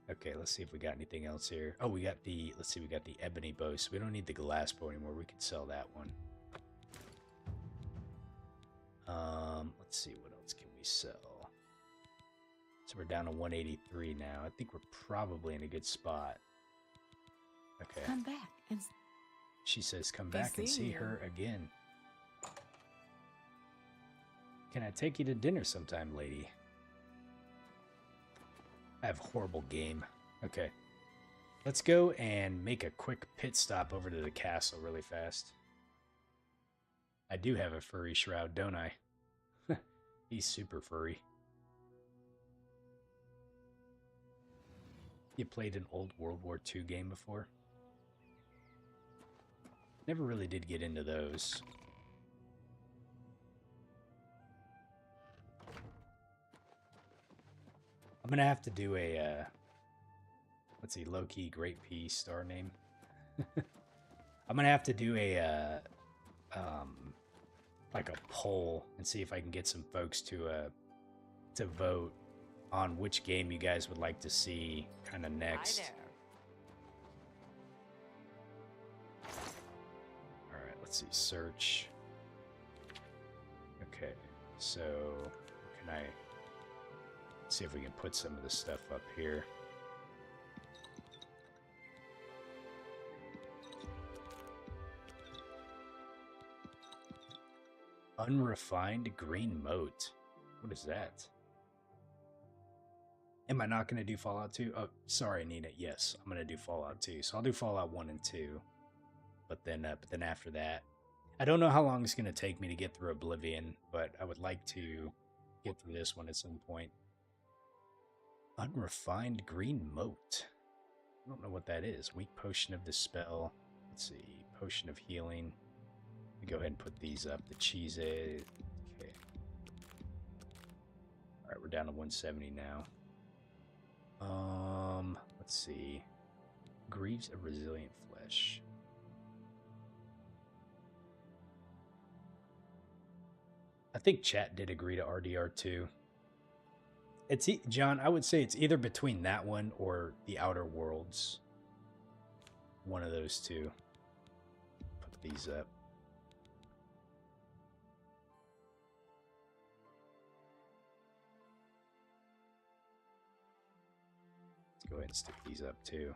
Okay, let's see if we got anything else here. Oh, we got the ebony bow, so we don't need the glass bow anymore. We can sell that one. Let's see, what else can we sell? So we're down to 183 now. I think we're probably in a good spot. Okay. Come back and... She says come back and see her again. Can I take you to dinner sometime, lady? I have a horrible game. Okay. Let's go and make a quick pit stop over to the castle really fast. I do have a furry shroud, don't I? He's super furry. You played an old World War II game before? Never really did get into those. I'm gonna have to do a, let's see, low-key Great P star name. I'm gonna have to do a, like a poll and see if I can get some folks to vote on which game you guys would like to see kind of next. Hi there. All right, let's see, search. Okay, so can I see if we can put some of this stuff up here? Unrefined green moat. What is that? Am I not going to do Fallout 2? Oh, sorry, Nina. Yes, I'm going to do Fallout 2. So I'll do Fallout 1 and 2. But then after that, I don't know how long it's going to take me to get through Oblivion, but I would like to get through this one at some point. Unrefined green moat. I don't know what that is. Weak potion of dispel. Let's see. Potion of healing. Let me go ahead and put these up. The cheese egg. Okay. Alright, we're down to 170 now. Let's see. Greaves of resilient flesh. I think chat did agree to RDR2. It's John, I would say it's either between that one or the Outer Worlds. One of those two. Put these up. Let's go ahead and stick these up too.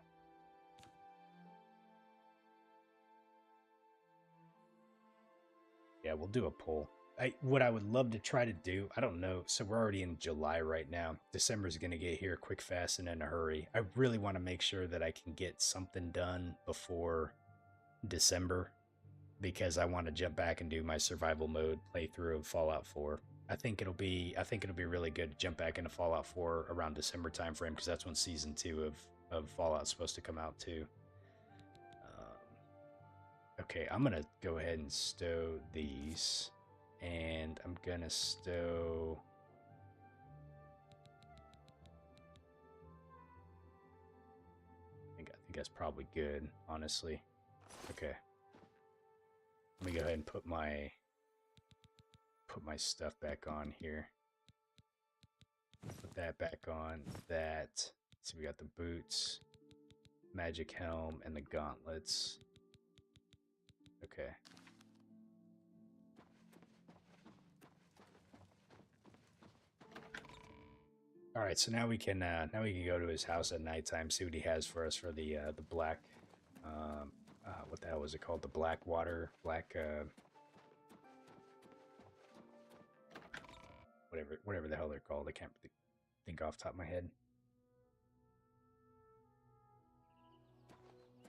Yeah, we'll do a poll. What I would love to try to do, I don't know. So we're already in July right now. December's going to get here quick, fast, and in a hurry. I really want to make sure that I can get something done before December, because I want to jump back and do my survival mode playthrough of Fallout 4. I think it'll be really good to jump back into Fallout 4 around December timeframe, because that's when Season 2 of Fallout's supposed to come out too. Okay, I'm going to go ahead and stow these. And I'm going to stow... I think that's probably good, honestly. Okay. Let me go ahead and put my stuff back on here. Put that back on. That. So we got the boots, magic helm, and the gauntlets. Okay. All right, so now we can go to his house at nighttime, see what he has for us for the black, what the hell was it called? The Blackwater, whatever the hell they're called. I can't think off the top of my head.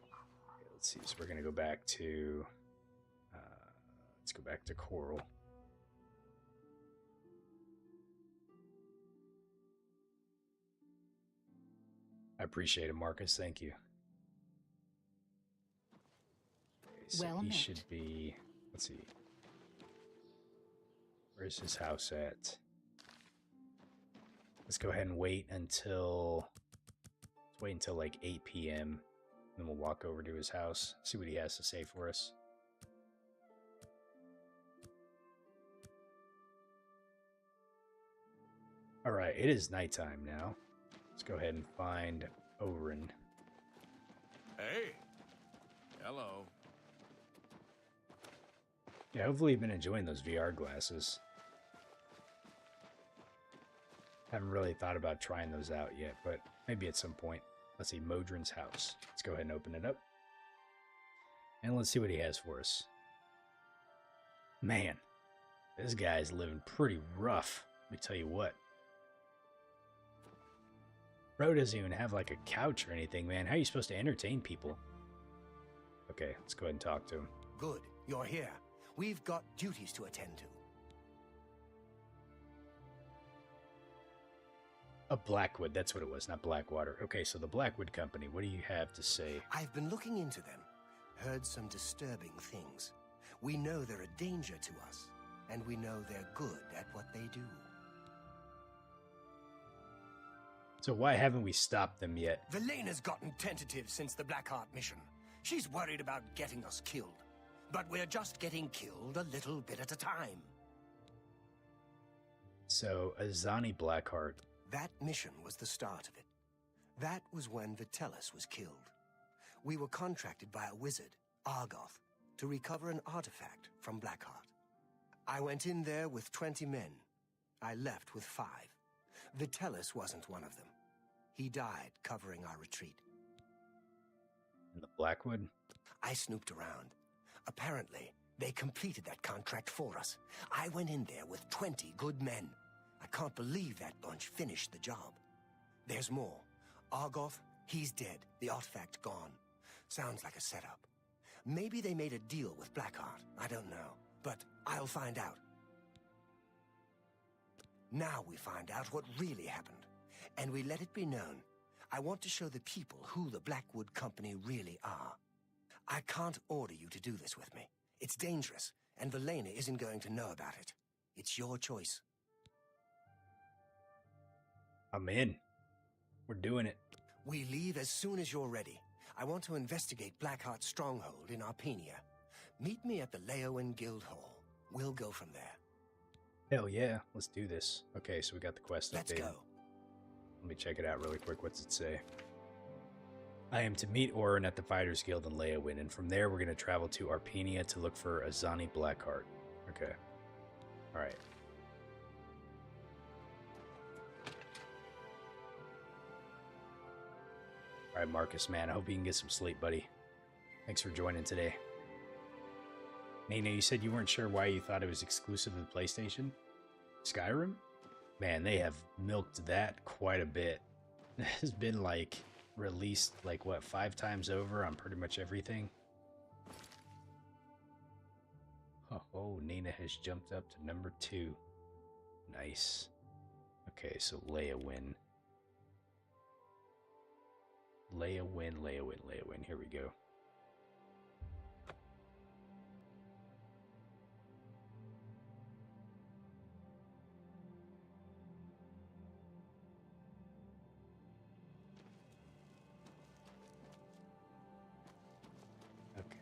Okay, let's see. So we're gonna go back to, let's go back to Coral. I appreciate it, Marcus. Thank you. Okay, so Well he met. should be... Let's see. Where's his house at? Let's go ahead and wait until... Let's wait until like 8 p.m. Then we'll walk over to his house, see what he has to say for us. Alright, it is nighttime now. Let's go ahead and find Oreyn. Hey! Hello. Yeah, hopefully you've been enjoying those VR glasses. Haven't really thought about trying those out yet, but maybe at some point. Let's see, Modryn's house. Let's go ahead and open it up. And let's see what he has for us. Man, this guy's living pretty rough. Let me tell you what. Bro doesn't even have like a couch or anything, man. How are you supposed to entertain people? Okay, let's go ahead and talk to him. Good, you're here. We've got duties to attend to. A Blackwood, that's what it was, not Blackwater. Okay, so the Blackwood Company, what do you have to say? I've been looking into them, heard some disturbing things. We know they're a danger to us, and we know they're good at what they do. So why haven't we stopped them yet? Velena's gotten tentative since the Blackheart mission. She's worried about getting us killed. But we're just getting killed a little bit at a time. So, Azani Blackheart. That mission was the start of it. That was when Vitelis was killed. We were contracted by a wizard, Argoth, to recover an artifact from Blackheart. I went in there with 20 men. I left with 5. Vitelis wasn't one of them. He died covering our retreat. And the Blackwood? I snooped around. Apparently, they completed that contract for us. I went in there with 20 good men. I can't believe that bunch finished the job. There's more. Argoth, he's dead. The artifact gone. Sounds like a setup. Maybe they made a deal with Blackheart. I don't know. But I'll find out. Now we find out what really happened. And we let it be known. I want to show the people who the Blackwood Company really are. I can't order you to do this with me. It's dangerous, and Velena isn't going to know about it. It's your choice. I'm in. We're doing it. We leave as soon as you're ready. I want to investigate Blackheart's stronghold in Arpenia. Meet me at the Leowen Guild Hall. We'll go from there. Hell yeah, let's do this. Okay, so we got the quest Let's updated. go. Let me check it out really quick. What's it say? I am to meet Oreyn at the Fighters Guild in Leowen, and from there we're going to travel to Arpenia to look for Azani Blackheart. Okay. Alright. Alright, Marcus, man. I hope you can get some sleep, buddy. Thanks for joining today. Nina, you said you weren't sure why you thought it was exclusive to the PlayStation? Skyrim? Man, they have milked that quite a bit. It has been like released like what, 5 times over on pretty much everything. Oh, Nina has jumped up to number 2. Nice. Okay, so Leowen. Leowen. Here we go.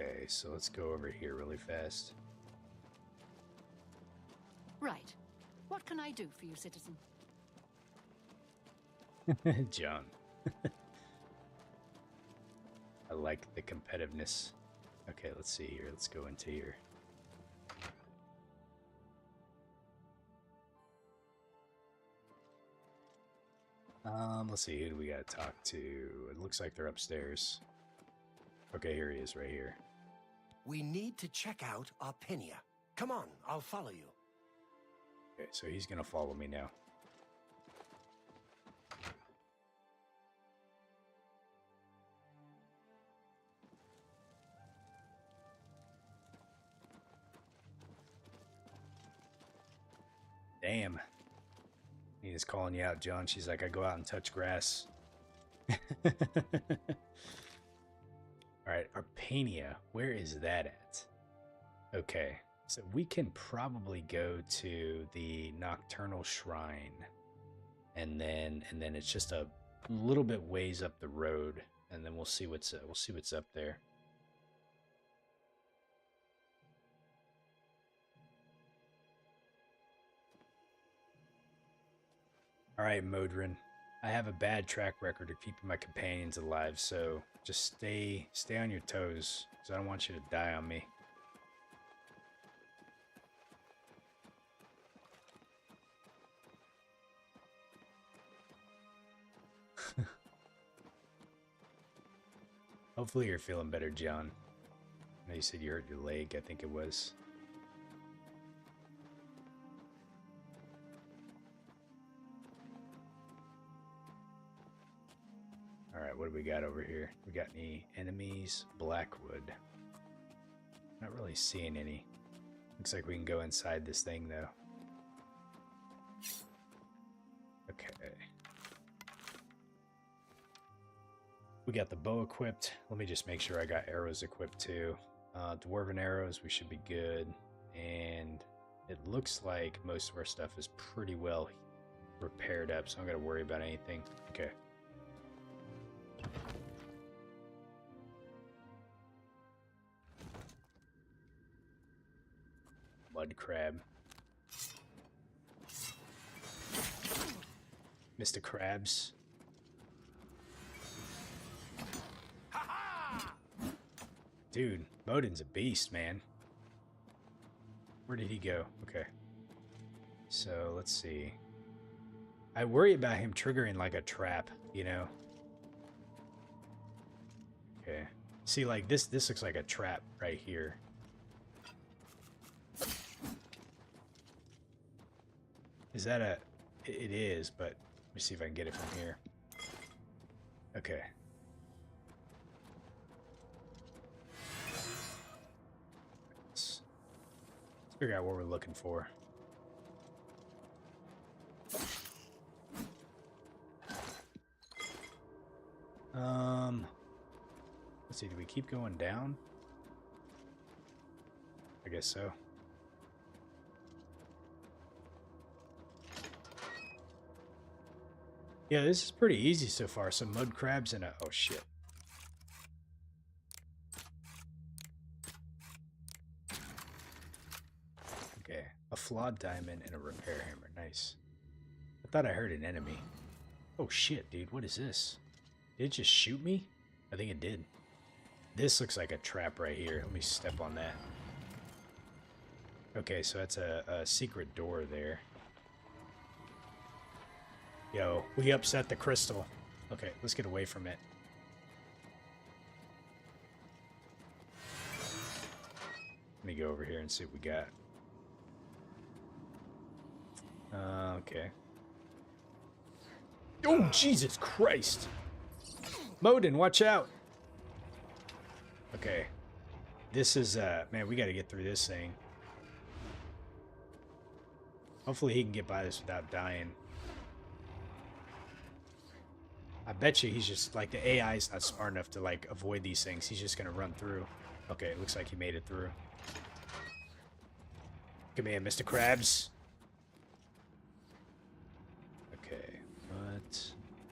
Okay, so let's go over here really fast. Right. What can I do for you, citizen? John. I like the competitiveness. Okay, let's see here. Let's go into here. Let's see. Who do we gotta talk to? It looks like they're upstairs. Okay, here he is right here. We need to check out Arpenia. Come on, I'll follow you. Okay, so he's gonna follow me now. Damn. Nina's calling you out, John. She's like, I go out and touch grass. Alright, Arpania. Where is that at? Okay, so we can probably go to the Nocturnal Shrine. And then it's just a little bit ways up the road. And then we'll see what's up there. Alright, Modryn. I have a bad track record of keeping my companions alive, so just stay on your toes, because I don't want you to die on me. Hopefully you're feeling better, John. I know you said you hurt your leg, I think it was. Alright, what do we got over here? We got any enemies? Blackwood. Not really seeing any. Looks like we can go inside this thing, though. Okay. We got the bow equipped. Let me just make sure I got arrows equipped, too. Dwarven arrows, we should be good. And it looks like most of our stuff is pretty well repaired up, so I'm not going to worry about anything. Okay. Mud crab. Mr. Krabs. Dude, Modyn's a beast, man. Where did he go? Okay. So, let's see. I worry about him triggering like a trap, you know? Okay. See, like, this looks like a trap right here. Is that a... It is, but let me see if I can get it from here. Okay. Let's figure out what we're looking for. Let's see, do we keep going down? I guess so. Yeah, this is pretty easy so far. Some mud crabs and a... Oh, shit. Okay. A flawed diamond and a repair hammer. Nice. I thought I heard an enemy. Oh, shit, dude. What is this? Did it just shoot me? I think it did. This looks like a trap right here. Let me step on that. Okay, so that's a secret door there. Yo, we upset the crystal. Okay, let's get away from it. Let me go over here and see what we got. Okay. Oh, Jesus Christ! Modyn, watch out! Okay. This is, man, we gotta get through this thing. Hopefully he can get by this without dying. I bet you he's just, like, the AI is not smart enough to, like, avoid these things. He's just gonna run through. Okay, it looks like he made it through. Come here, Mr. Krabs. Okay,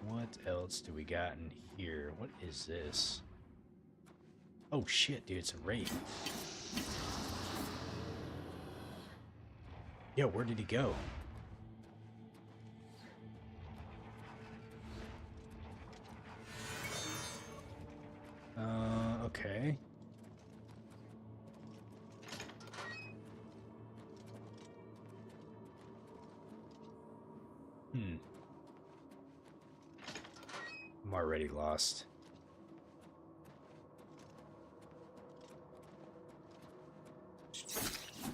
what else do we got in here? What is this? Oh, shit, dude, it's a wraith. Yo, where did he go? Okay. I'm already lost.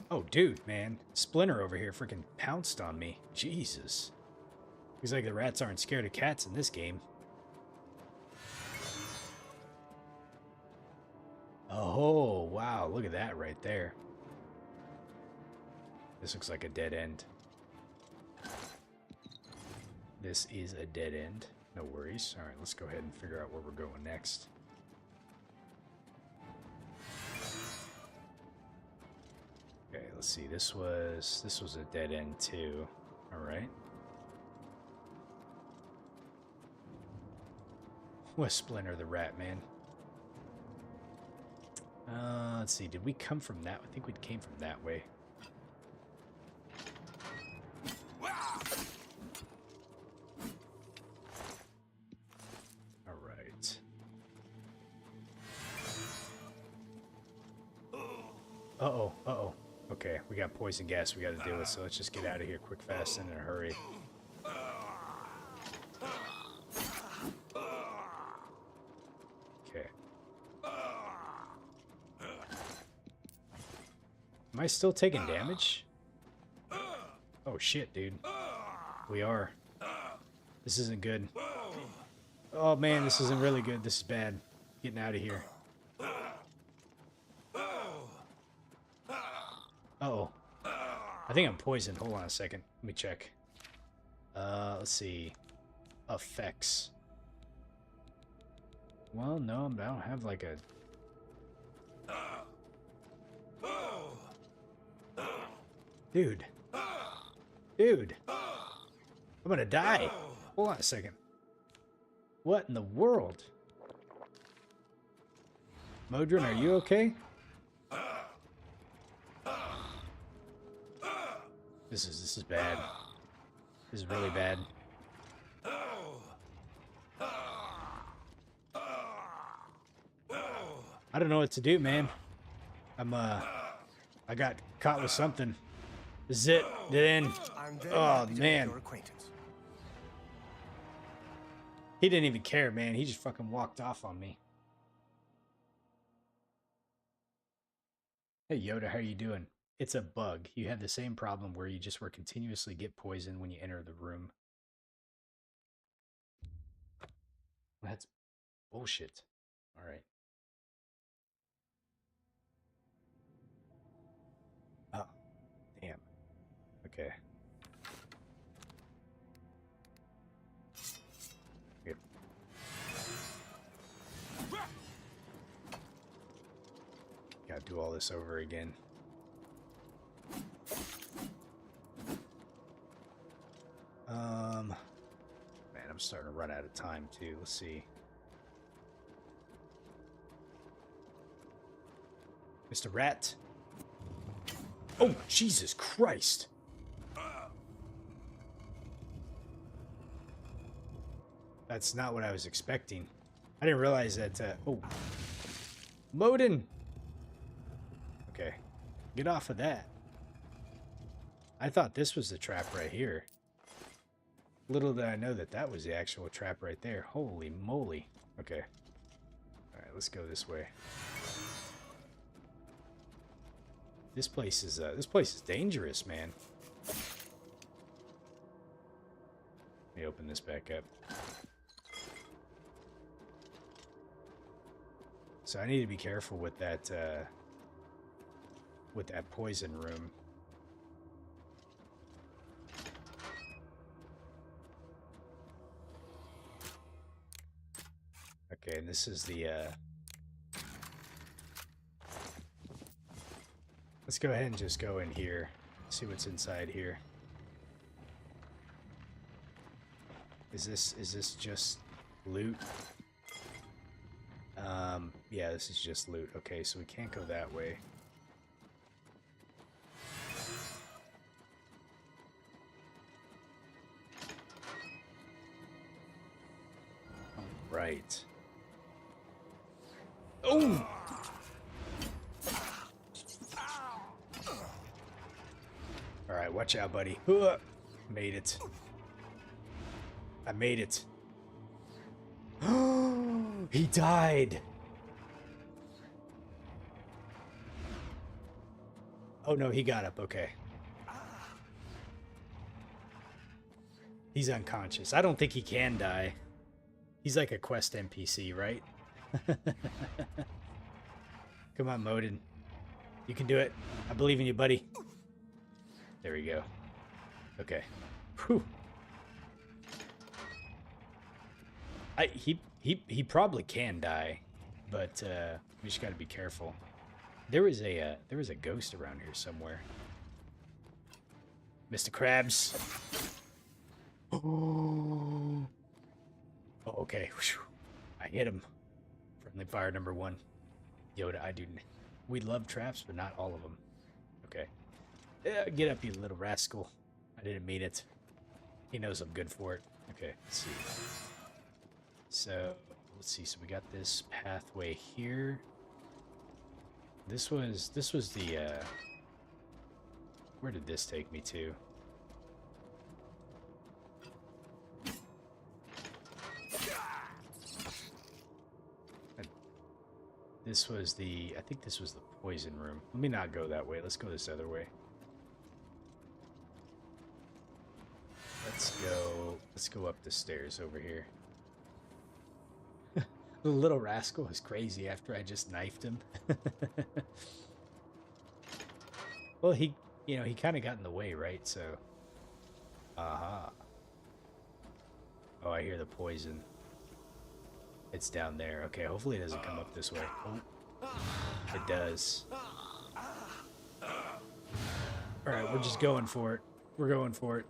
Oh, dude, man. Splinter over here freaking pounced on me. Jesus. Looks like the rats aren't scared of cats in this game. Oh, wow. Look at that right there. This looks like a dead end. This is a dead end. No worries. All right, let's go ahead and figure out where we're going next. Okay, let's see. This was a dead end too. All right. West Splinter the Rat Man. Let's see. Did we come from that? I think we came from that way. All right. Uh-oh. Uh-oh. Okay, we got poison gas we got to deal with, so let's just get out of here quick, fast, and in a hurry. Okay. Am I still taking damage? Oh shit, dude. We are. This isn't good. Oh man, this isn't really good. This is bad. Getting out of here. Uh-oh. I think I'm poisoned. Hold on a second. Let me check. Let's see. Effects. Well, no, I don't have like a... Dude. Dude. I'm gonna die. Hold on a second. What in the world? Modryn, are you okay? This is bad. This is really bad. I don't know what to do, man. I got caught with something. This is it. The end. Oh man. He didn't even care, man. He just fucking walked off on me. Hey Yoda, how you doing? It's a bug. You have the same problem where you just were continuously get poisoned when you enter the room. That's bullshit. All right. Oh, damn. Okay. Yep. Gotta do all this over again. Man, I'm starting to run out of time too. Let's see. Mr. Rat. Oh, Jesus Christ. That's not what I was expecting. I didn't realize that, oh. Modryn! Okay. Get off of that. I thought this was the trap right here. Little did I know that that was the actual trap right there. Holy moly. Okay. Alright, let's go this way. This place is dangerous, man. Let me open this back up. So I need to be careful with that poison room. Okay, and this is the let's go ahead and just go in here. See what's inside here. Is this just loot? Yeah, this is just loot. Okay, so we can't go that way. Right. Oh! Alright, watch out, buddy. Made it. I made it. He died! Oh no, he got up. Okay. He's unconscious. I don't think he can die. He's like a quest NPC, right? Come on, Modryn. You can do it. I believe in you, buddy. There we go. Okay. Whew. He probably can die, but we just got to be careful. There was a ghost around here somewhere. Mr. Krabs. Oh, okay. I hit him. Friendly fire number 1. Yoda, we love traps, but not all of them. Okay. Get up, you little rascal. I didn't mean it. He knows I'm good for it. Okay, let's see. So, let's see. So we got this pathway here. This was the, where did this take me to? This was I think this was the poison room. Let me not go that way. Let's go this other way. Let's go up the stairs over here. The little rascal was crazy after I just knifed him. Well, he kind of got in the way, right? So, aha. Oh, I hear the poison. It's down there. Okay, hopefully it doesn't come up this way. Oh, it does. Alright, we're just going for it. We're going for it.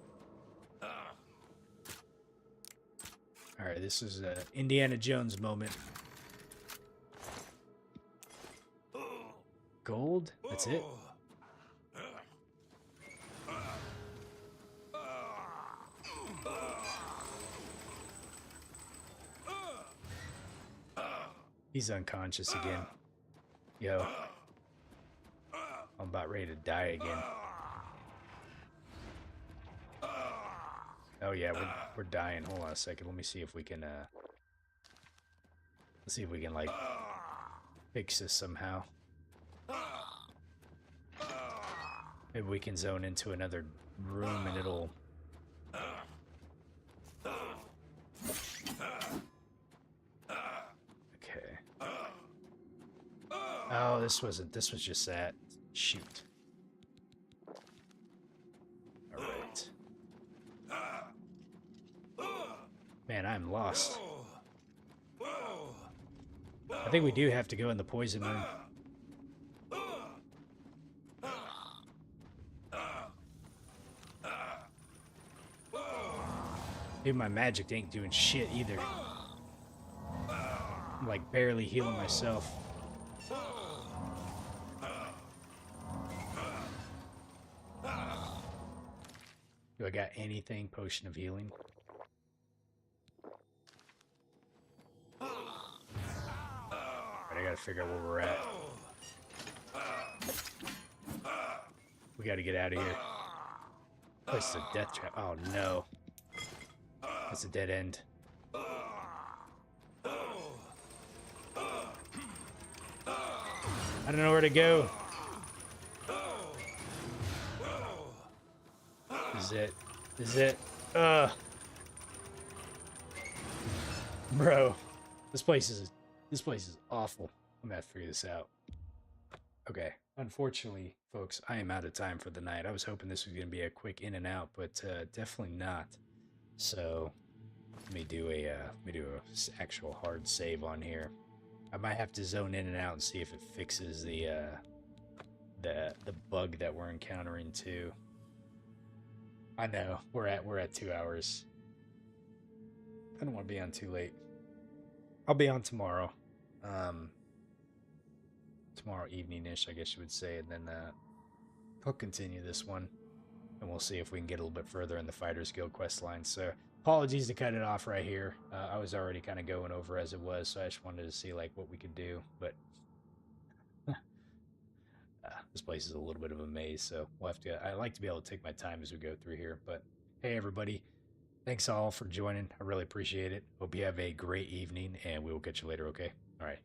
Alright, this is an Indiana Jones moment. Gold? That's it? He's unconscious again. Yo. I'm about ready to die again. Oh yeah, we're dying. Hold on a second. Let me see if we can let's see if we can like fix this somehow. Maybe we can zone into another room and it'll Oh, this was just that. Shoot. Alright. Man, I'm lost. I think we do have to go in the poison room. Dude, my magic ain't doing shit either. I'm like barely healing myself. Do I got anything? Potion of healing? Alright, I gotta figure out where we're at. We gotta get out of here. Oh, it's a death trap. Oh no. That's a dead end. I don't know where to go. This is it. Bro. This place is awful. I'm gonna have to figure this out. Okay. Unfortunately, folks, I am out of time for the night. I was hoping this was gonna be a quick in and out, but definitely not. So let me do a actual hard save on here. I might have to zone in and out and see if it fixes the bug that we're encountering too. I know we're at 2 hours. I don't want to be on too late. I'll be on tomorrow. Tomorrow evening-ish, I guess you would say, and then I'll continue this one, and we'll see if we can get a little bit further in the Fighters Guild questline. So apologies to cut it off right here. I was already kind of going over as it was, so I just wanted to see like what we could do, but this place is a little bit of a maze, so we'll have to. I like to be able to take my time as we go through here. But hey, everybody, thanks all for joining. I really appreciate it. Hope you have a great evening, and we will catch you later. Okay, all right.